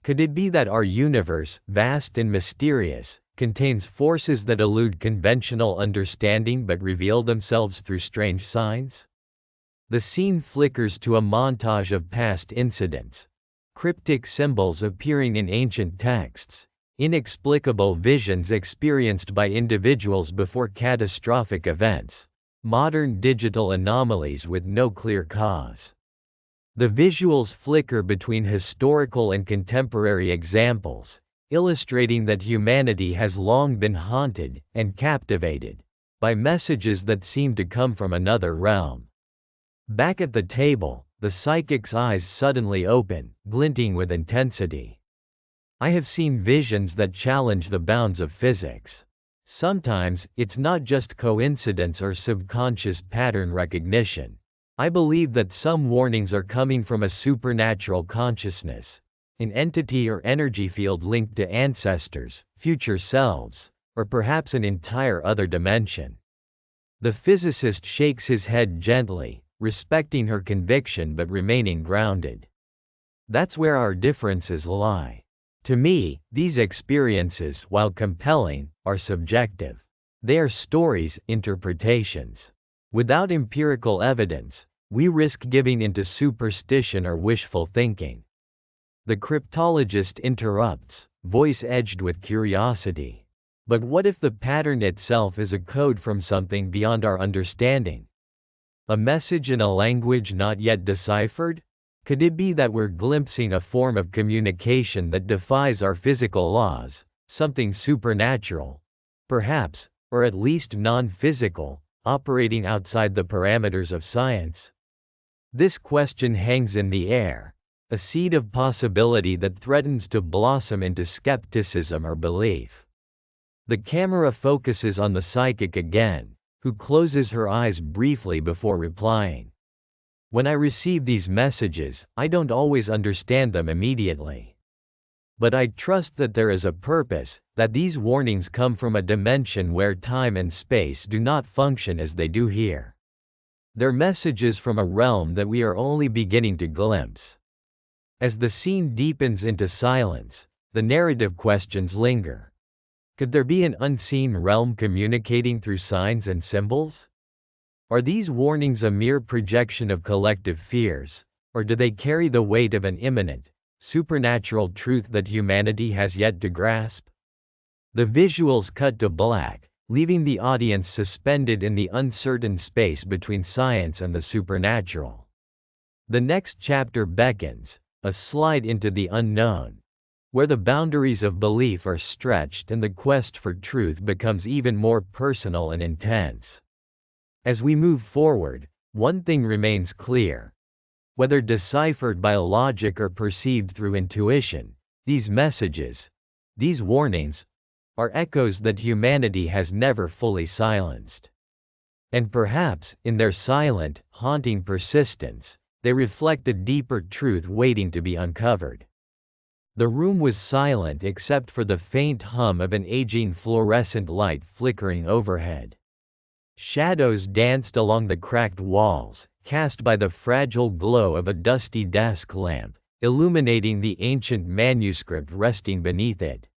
Could it be that our universe, vast and mysterious, contains forces that elude conventional understanding but reveal themselves through strange signs? The scene flickers to a montage of past incidents, cryptic symbols appearing in ancient texts, inexplicable visions experienced by individuals before catastrophic events, modern digital anomalies with no clear cause. The visuals flicker between historical and contemporary examples, illustrating that humanity has long been haunted and captivated by messages that seem to come from another realm. Back at the table, the psychic's eyes suddenly open, glinting with intensity. I have seen visions that challenge the bounds of physics. Sometimes, it's not just coincidence or subconscious pattern recognition. I believe that some warnings are coming from a supernatural consciousness, an entity or energy field linked to ancestors, future selves, or perhaps an entire other dimension. The physicist shakes his head gently, respecting her conviction but remaining grounded. That's where our differences lie. To me, these experiences, while compelling, are subjective. They are stories, interpretations. Without empirical evidence, we risk giving into superstition or wishful thinking. The cryptologist interrupts, voice edged with curiosity. But what if the pattern itself is a code from something beyond our understanding? A message in a language not yet deciphered? Could it be that we're glimpsing a form of communication that defies our physical laws, something supernatural, perhaps, or at least non-physical, operating outside the parameters of science? This question hangs in the air, a seed of possibility that threatens to blossom into skepticism or belief. The camera focuses on the psychic again, who closes her eyes briefly before replying. When I receive these messages, I don't always understand them immediately. But I trust that there is a purpose, that these warnings come from a dimension where time and space do not function as they do here. They're messages from a realm that we are only beginning to glimpse. As the scene deepens into silence, the narrative questions linger. Could there be an unseen realm communicating through signs and symbols? Are these warnings a mere projection of collective fears, or do they carry the weight of an imminent, supernatural truth that humanity has yet to grasp? The visuals cut to black, leaving the audience suspended in the uncertain space between science and the supernatural. The next chapter beckons, a slide into the unknown, where the boundaries of belief are stretched and the quest for truth becomes even more personal and intense. As we move forward, one thing remains clear. Whether deciphered by logic or perceived through intuition, these messages, these warnings, are echoes that humanity has never fully silenced. And perhaps, in their silent, haunting persistence, they reflect a deeper truth waiting to be uncovered. The room was silent except for the faint hum of an aging fluorescent light flickering overhead. Shadows danced along the cracked walls, cast by the fragile glow of a dusty desk lamp, illuminating the ancient manuscript resting beneath it.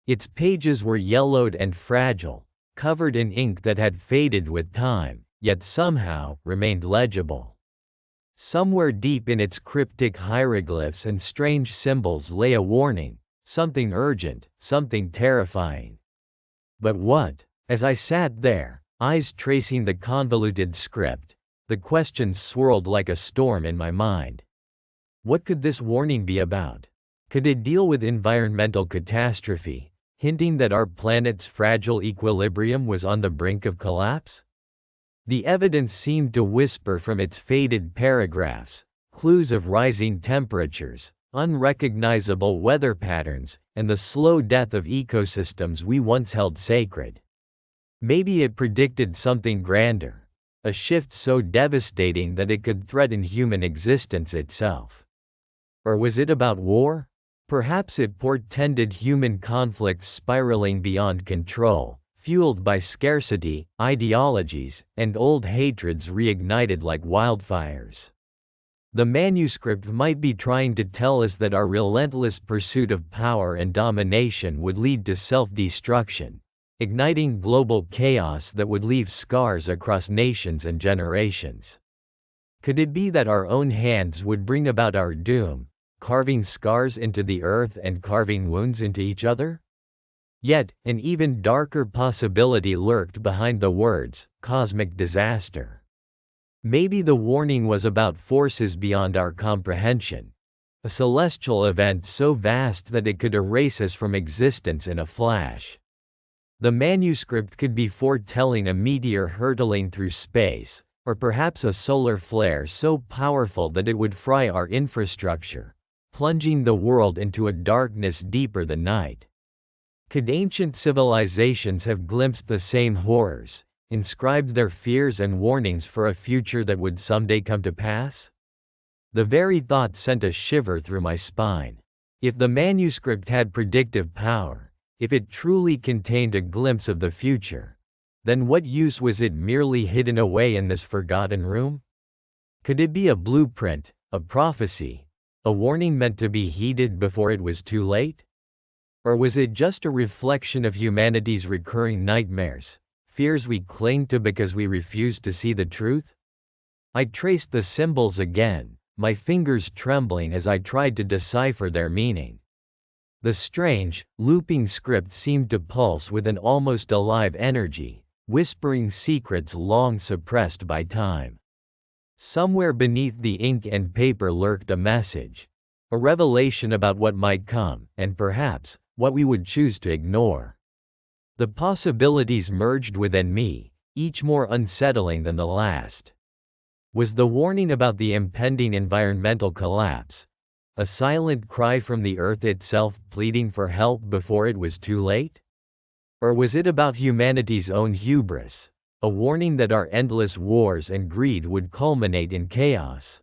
Its pages were yellowed and fragile, covered in ink that had faded with time, yet somehow remained legible. Somewhere deep in its cryptic hieroglyphs and strange symbols lay a warning, something urgent, something terrifying. But what? As I sat there, eyes tracing the convoluted script, the questions swirled like a storm in my mind. What could this warning be about? Could it deal with environmental catastrophe, hinting that our planet's fragile equilibrium was on the brink of collapse? The evidence seemed to whisper from its faded paragraphs, clues of rising temperatures, unrecognizable weather patterns, and the slow death of ecosystems we once held sacred. Maybe it predicted something grander, a shift so devastating that it could threaten human existence itself. Or was it about war? Perhaps it portended human conflicts spiraling beyond control, fueled by scarcity, ideologies, and old hatreds reignited like wildfires. The manuscript might be trying to tell us that our relentless pursuit of power and domination would lead to self-destruction, igniting global chaos that would leave scars across nations and generations. Could it be that our own hands would bring about our doom, carving scars into the earth and carving wounds into each other? Yet, an even darker possibility lurked behind the words, cosmic disaster. Maybe the warning was about forces beyond our comprehension, a celestial event so vast that it could erase us from existence in a flash. The manuscript could be foretelling a meteor hurtling through space, or perhaps a solar flare so powerful that it would fry our infrastructure, plunging the world into a darkness deeper than night. Could ancient civilizations have glimpsed the same horrors, inscribed their fears and warnings for a future that would someday come to pass? The very thought sent a shiver through my spine. If the manuscript had predictive power, if it truly contained a glimpse of the future, then what use was it merely hidden away in this forgotten room? Could it be a blueprint, a prophecy, a warning meant to be heeded before it was too late? Or was it just a reflection of humanity's recurring nightmares, fears we cling to because we refuse to see the truth? I traced the symbols again, my fingers trembling as I tried to decipher their meaning. The strange, looping script seemed to pulse with an almost alive energy, whispering secrets long suppressed by time. Somewhere beneath the ink and paper lurked a message, a revelation about what might come, and perhaps, what we would choose to ignore. The possibilities merged within me, each more unsettling than the last. Was the warning about the impending environmental collapse, a silent cry from the earth itself pleading for help before it was too late? Or was it about humanity's own hubris, a warning that our endless wars and greed would culminate in chaos?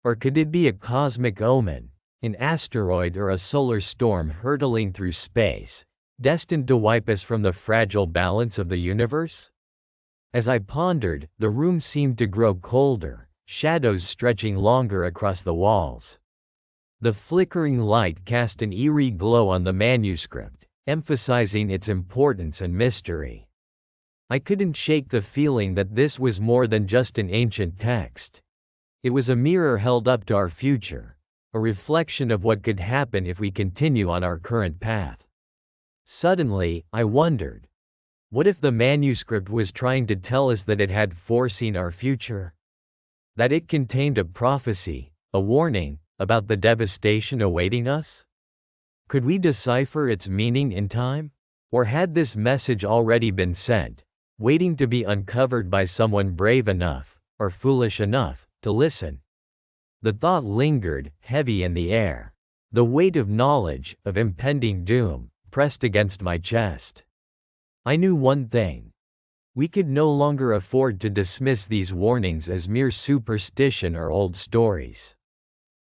Or could it be a cosmic omen, an asteroid or a solar storm hurtling through space, destined to wipe us from the fragile balance of the universe? As I pondered, the room seemed to grow colder, shadows stretching longer across the walls. The flickering light cast an eerie glow on the manuscript, emphasizing its importance and mystery. I couldn't shake the feeling that this was more than just an ancient text. It was a mirror held up to our future, a reflection of what could happen if we continue on our current path. Suddenly, I wondered, What if the manuscript was trying to tell us that it had foreseen our future? That it contained a prophecy, a warning, about the devastation awaiting us? Could we decipher its meaning in time? Or had this message already been sent, waiting to be uncovered by someone brave enough, or foolish enough, to listen? The thought lingered, heavy in the air. The weight of knowledge, of impending doom, pressed against my chest. I knew one thing. We could no longer afford to dismiss these warnings as mere superstition or old stories.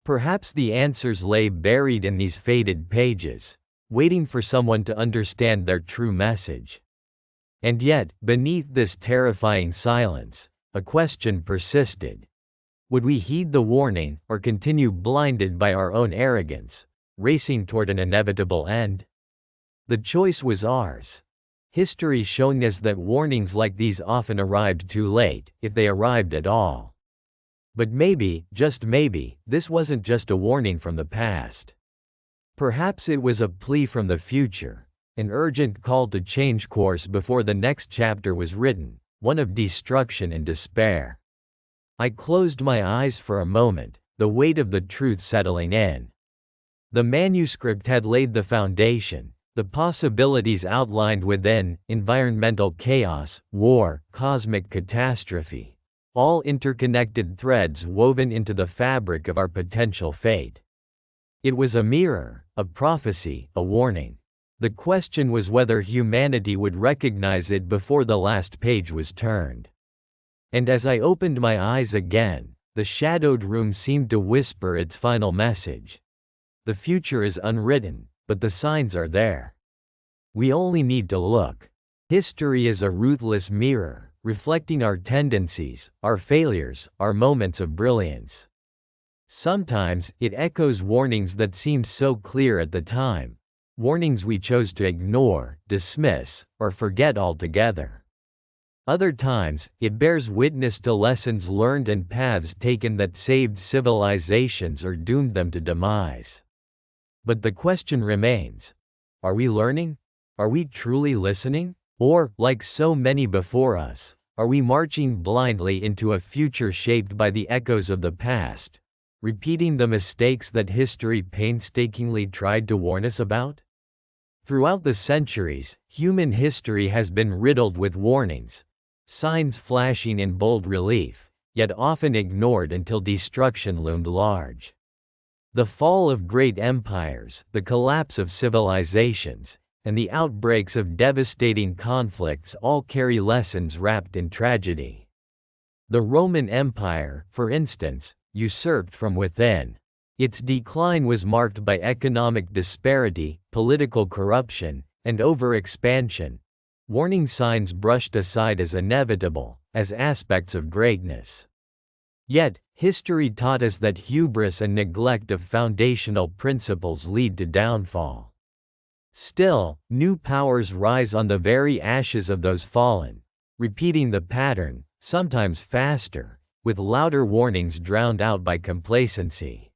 Perhaps the answers lay buried in these faded pages, waiting for someone to understand their true message. And yet, beneath this terrifying silence, a question persisted. Would we heed the warning, or continue blinded by our own arrogance, racing toward an inevitable end? The choice was ours. History showing us that warnings like these often arrived too late, if they arrived at all. But maybe, just maybe, this wasn't just a warning from the past. Perhaps it was a plea from the future, an urgent call to change course before the next chapter was written, one of destruction and despair. I closed my eyes for a moment, the weight of the truth settling in. The manuscript had laid the foundation, the possibilities outlined within: environmental chaos, war, cosmic catastrophe. All interconnected threads woven into the fabric of our potential fate. It was a mirror, a prophecy, a warning. The question was whether humanity would recognize it before the last page was turned. And as I opened my eyes again, the shadowed room seemed to whisper its final message. The future is unwritten, but the signs are there. We only need to look. History is a ruthless mirror, reflecting our tendencies, our failures, our moments of brilliance. Sometimes, it echoes warnings that seemed so clear at the time, warnings we chose to ignore, dismiss, or forget altogether. Other times, it bears witness to lessons learned and paths taken that saved civilizations or doomed them to demise. But the question remains: are we learning? Are we truly listening? Or, like so many before us, are we marching blindly into a future shaped by the echoes of the past, repeating the mistakes that history painstakingly tried to warn us about? Throughout the centuries, human history has been riddled with warnings, signs flashing in bold relief, yet often ignored until destruction loomed large. The fall of great empires, the collapse of civilizations, and the outbreaks of devastating conflicts all carry lessons wrapped in tragedy. The Roman Empire, for instance, usurped from within. Its decline was marked by economic disparity, political corruption, and overexpansion, warning signs brushed aside as inevitable, as aspects of greatness. Yet, history taught us that hubris and neglect of foundational principles lead to downfall. Still, new powers rise on the very ashes of those fallen, repeating the pattern, sometimes faster, with louder warnings drowned out by complacency.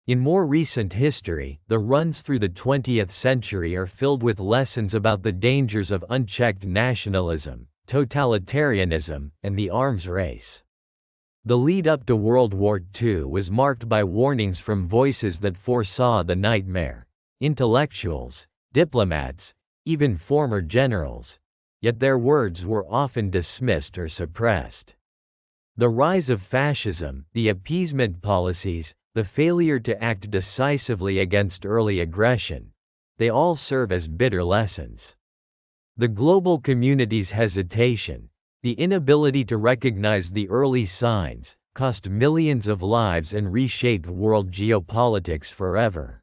In more recent history, the runs through the 20th century are filled with lessons about the dangers of unchecked nationalism, totalitarianism, and the arms race. The lead-up to World War II was marked by warnings from voices that foresaw the nightmare: intellectuals, diplomats, even former generals, yet their words were often dismissed or suppressed. The rise of fascism, the appeasement policies, the failure to act decisively against early aggression, they all serve as bitter lessons. The global community's hesitation, the inability to recognize the early signs, cost millions of lives and reshaped world geopolitics forever.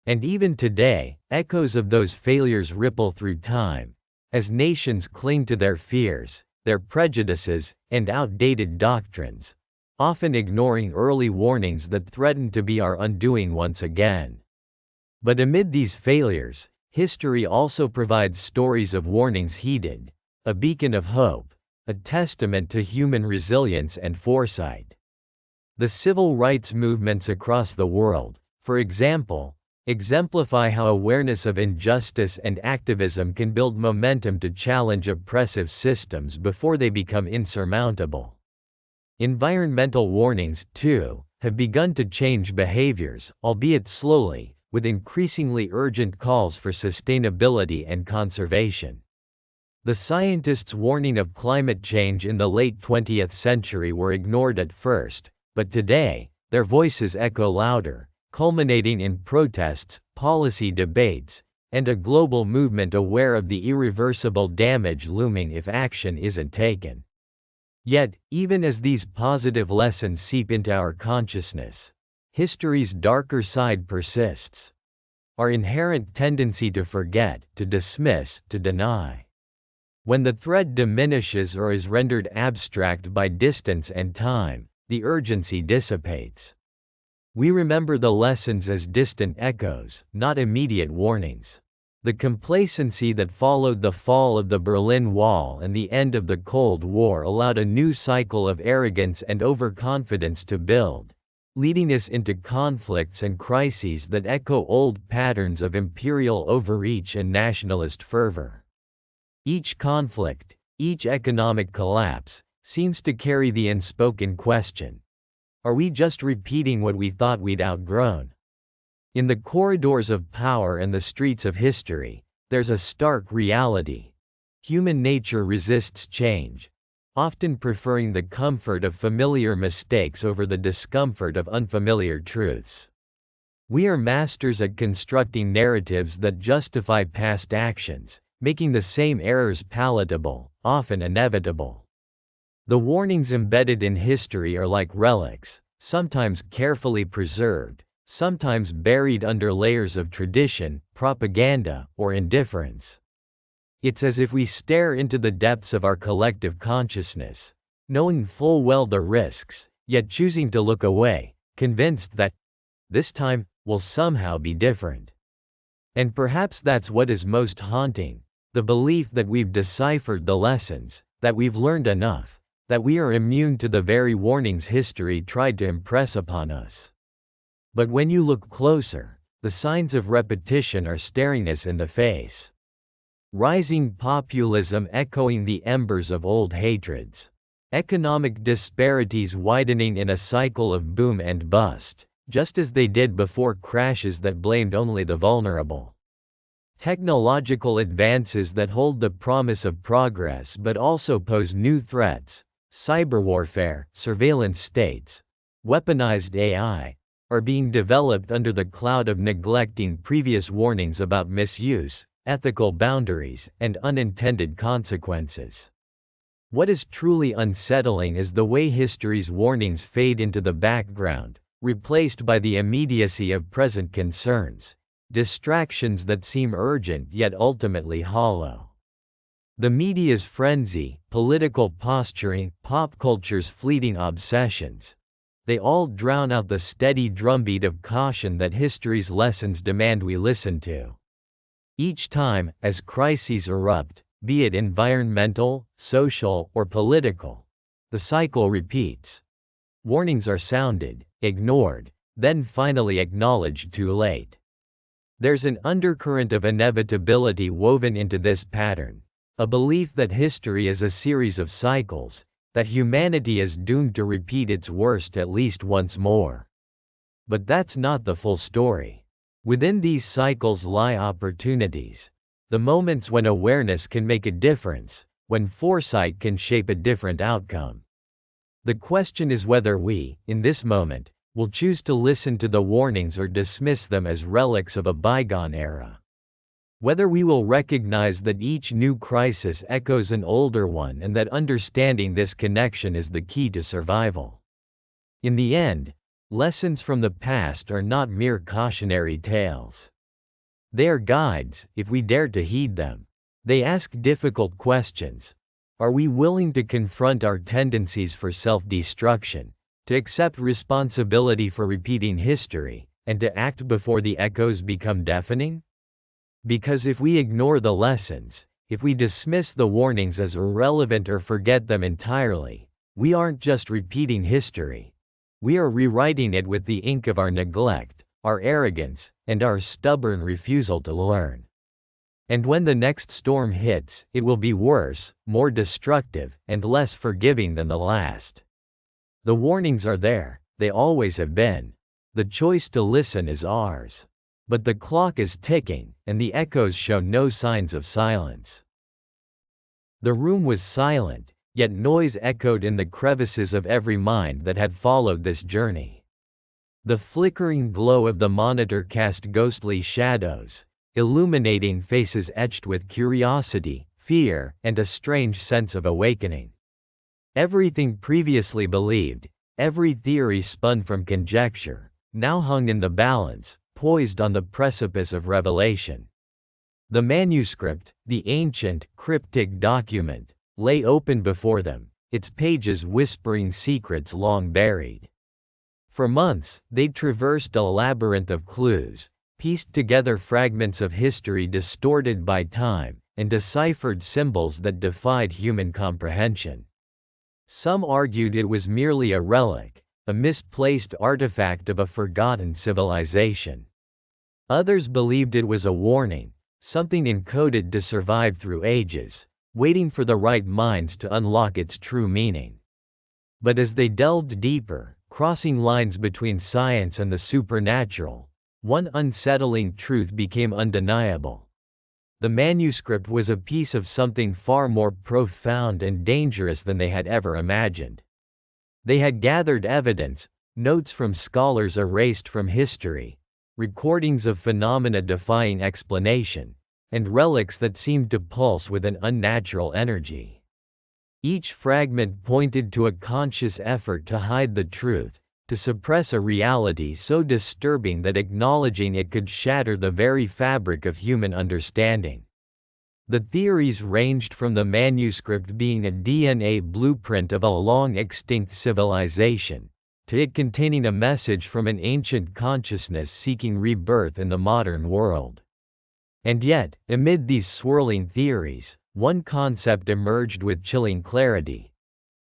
And even today, echoes of those failures ripple through time, as nations cling to their fears, their prejudices, and outdated doctrines, often ignoring early warnings that threaten to be our undoing once again. But amid these failures, history also provides stories of warnings heeded, a beacon of hope, a testament to human resilience and foresight. The civil rights movements across the world, for example, exemplify how awareness of injustice and activism can build momentum to challenge oppressive systems before they become insurmountable. Environmental warnings, too, have begun to change behaviors, albeit slowly, with increasingly urgent calls for sustainability and conservation. The scientists' warning of climate change in the late 20th century were ignored at first, but today, their voices echo louder, culminating in protests, policy debates, and a global movement aware of the irreversible damage looming if action isn't taken. Yet, even as these positive lessons seep into our consciousness, history's darker side persists. Our inherent tendency to forget, to dismiss, to deny. When the threat diminishes or is rendered abstract by distance and time, the urgency dissipates. We remember the lessons as distant echoes, not immediate warnings. The complacency that followed the fall of the Berlin Wall and the end of the Cold War allowed a new cycle of arrogance and overconfidence to build, leading us into conflicts and crises that echo old patterns of imperial overreach and nationalist fervor. Each conflict, each economic collapse, seems to carry the unspoken question: are we just repeating what we thought we'd outgrown? In the corridors of power and the streets of history, there's a stark reality. Human nature resists change, often preferring the comfort of familiar mistakes over the discomfort of unfamiliar truths. We are masters at constructing narratives that justify past actions, making the same errors palatable, often inevitable. The warnings embedded in history are like relics, sometimes carefully preserved, sometimes buried under layers of tradition, propaganda, or indifference. It's as if we stare into the depths of our collective consciousness, knowing full well the risks, yet choosing to look away, convinced that, this time, will somehow be different. And perhaps that's what is most haunting, the belief that we've deciphered the lessons, that we've learned enough, that we are immune to the very warnings history tried to impress upon us. But when you look closer, the signs of repetition are staring us in the face. Rising populism echoing the embers of old hatreds. Economic disparities widening in a cycle of boom and bust, just as they did before crashes that blamed only the vulnerable. Technological advances that hold the promise of progress but also pose new threats: cyberwarfare, surveillance states, weaponized AI, are being developed under the cloud of neglecting previous warnings about misuse, ethical boundaries, and unintended consequences. What is truly unsettling is the way history's warnings fade into the background, replaced by the immediacy of present concerns, distractions that seem urgent yet ultimately hollow. The media's frenzy, political posturing, pop culture's fleeting obsessions, they all drown out the steady drumbeat of caution that history's lessons demand we listen to. Each time, as crises erupt, be it environmental, social, or political, the cycle repeats. Warnings are sounded, ignored, then finally acknowledged too late. There's an undercurrent of inevitability woven into this pattern, a belief that history is a series of cycles, that humanity is doomed to repeat its worst at least once more. But that's not the full story. Within these cycles lie opportunities, the moments when awareness can make a difference, when foresight can shape a different outcome. The question is whether we, in this moment, will choose to listen to the warnings or dismiss them as relics of a bygone era. Whether we will recognize that each new crisis echoes an older one and that understanding this connection is the key to survival. In the end, lessons from the past are not mere cautionary tales. They are guides, if we dare to heed them. They ask difficult questions. Are we willing to confront our tendencies for self-destruction, to accept responsibility for repeating history, and to act before the echoes become deafening? Because if we ignore the lessons, if we dismiss the warnings as irrelevant or forget them entirely, we aren't just repeating history. We are rewriting it with the ink of our neglect, our arrogance, and our stubborn refusal to learn. And when the next storm hits, it will be worse, more destructive, and less forgiving than the last. The warnings are there, they always have been. The choice to listen is ours. But the clock is ticking, and the echoes show no signs of silence. The room was silent, yet noise echoed in the crevices of every mind that had followed this journey. The flickering glow of the monitor cast ghostly shadows, illuminating faces etched with curiosity, fear, and a strange sense of awakening. Everything previously believed, every theory spun from conjecture, now hung in the balance, poised on the precipice of revelation. The manuscript, the ancient, cryptic document, lay open before them, its pages whispering secrets long buried. For months, they'd traversed a labyrinth of clues, pieced together fragments of history distorted by time, and deciphered symbols that defied human comprehension. Some argued it was merely a relic, a misplaced artifact of a forgotten civilization. Others believed it was a warning, something encoded to survive through ages, waiting for the right minds to unlock its true meaning. But as they delved deeper, crossing lines between science and the supernatural, one unsettling truth became undeniable. The manuscript was a piece of something far more profound and dangerous than they had ever imagined. They had gathered evidence, notes from scholars erased from history, recordings of phenomena defying explanation, and relics that seemed to pulse with an unnatural energy. Each fragment pointed to a conscious effort to hide the truth, to suppress a reality so disturbing that acknowledging it could shatter the very fabric of human understanding. The theories ranged from the manuscript being a DNA blueprint of a long-extinct civilization, to it containing a message from an ancient consciousness seeking rebirth in the modern world. And yet, amid these swirling theories, one concept emerged with chilling clarity.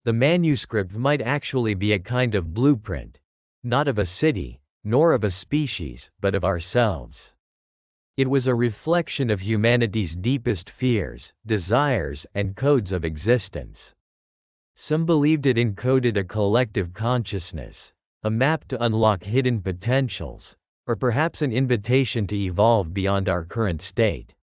The manuscript might actually be a kind of blueprint, not of a city, nor of a species, but of ourselves. It was a reflection of humanity's deepest fears, desires, and codes of existence. Some believed it encoded a collective consciousness, a map to unlock hidden potentials, or perhaps an invitation to evolve beyond our current state.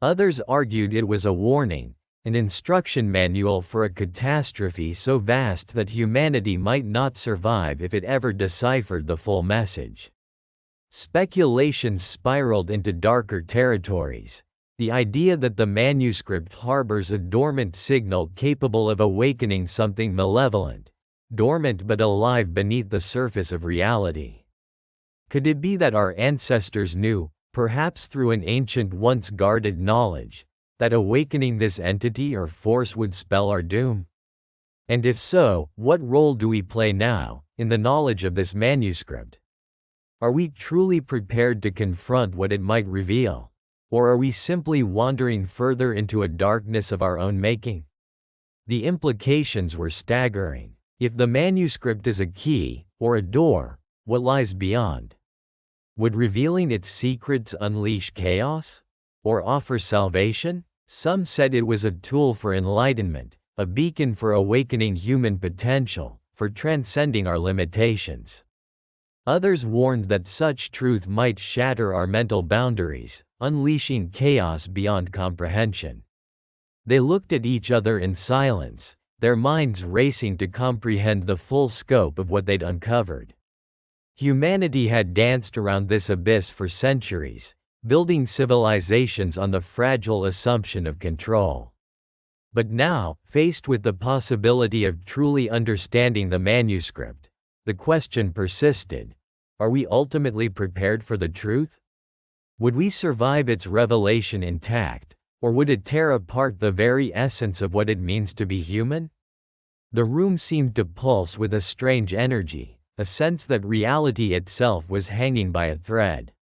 Others argued it was a warning, an instruction manual for a catastrophe so vast that humanity might not survive if it ever deciphered the full message. Speculations spiraled into darker territories. The idea that the manuscript harbors a dormant signal capable of awakening something malevolent, dormant but alive beneath the surface of reality. Could it be that our ancestors knew, perhaps through an ancient once guarded knowledge, that awakening this entity or force would spell our doom? And if so, what role do we play now, in the knowledge of this manuscript? Are we truly prepared to confront what it might reveal? Or are we simply wandering further into a darkness of our own making? The implications were staggering. If the manuscript is a key, or a door, what lies beyond? Would revealing its secrets unleash chaos? Or offer salvation? Some said it was a tool for enlightenment, a beacon for awakening human potential, for transcending our limitations. Others warned that such truth might shatter our mental boundaries, unleashing chaos beyond comprehension. They looked at each other in silence, their minds racing to comprehend the full scope of what they'd uncovered. Humanity had danced around this abyss for centuries, building civilizations on the fragile assumption of control. But now, faced with the possibility of truly understanding the manuscript, the question persisted: are we ultimately prepared for the truth? Would we survive its revelation intact, or would it tear apart the very essence of what it means to be human? The room seemed to pulse with a strange energy, a sense that reality itself was hanging by a thread.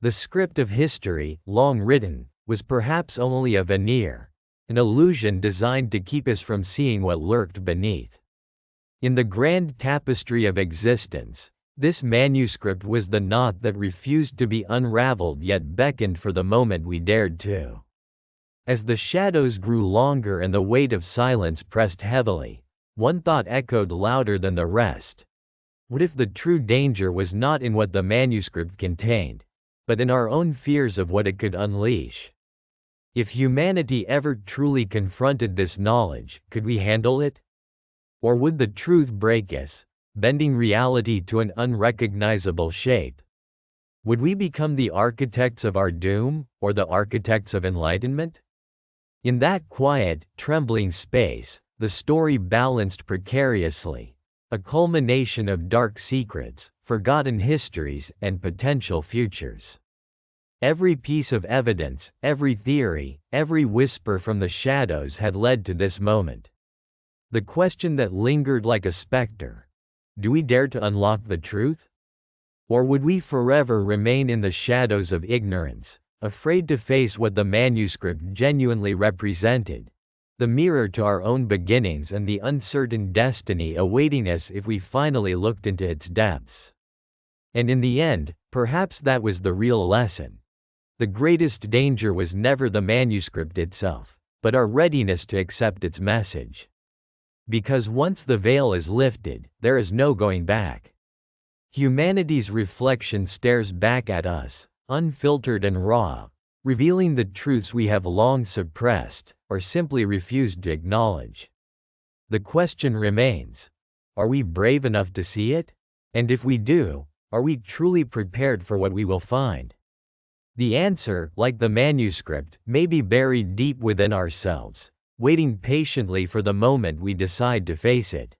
The script of history, long written, was perhaps only a veneer, an illusion designed to keep us from seeing what lurked beneath. In the grand tapestry of existence, This manuscript was the knot that refused to be unraveled yet beckoned for the moment we dared to. As the shadows grew longer and the weight of silence pressed heavily, one thought echoed louder than the rest. What if the true danger was not in what the manuscript contained, but in our own fears of what it could unleash? If humanity ever truly confronted this knowledge, could we handle it? Or would the truth break us, bending reality to an unrecognizable shape? Would we become the architects of our doom, or the architects of enlightenment? In that quiet, trembling space, the story balanced precariously, a culmination of dark secrets, forgotten histories, and potential futures. Every piece of evidence, every theory, every whisper from the shadows had led to this moment. The question that lingered like a specter: do we dare to unlock the truth? Or would we forever remain in the shadows of ignorance, afraid to face what the manuscript genuinely represented, the mirror to our own beginnings and the uncertain destiny awaiting us if we finally looked into its depths? And in the end, perhaps that was the real lesson. The greatest danger was never the manuscript itself, but our readiness to accept its message. Because once the veil is lifted, there is no going back. Humanity's reflection stares back at us, unfiltered and raw, revealing the truths we have long suppressed, or simply refused to acknowledge. The question remains: are we brave enough to see it? And if we do, are we truly prepared for what we will find? The answer, like the manuscript, may be buried deep within ourselves, waiting patiently for the moment we decide to face it.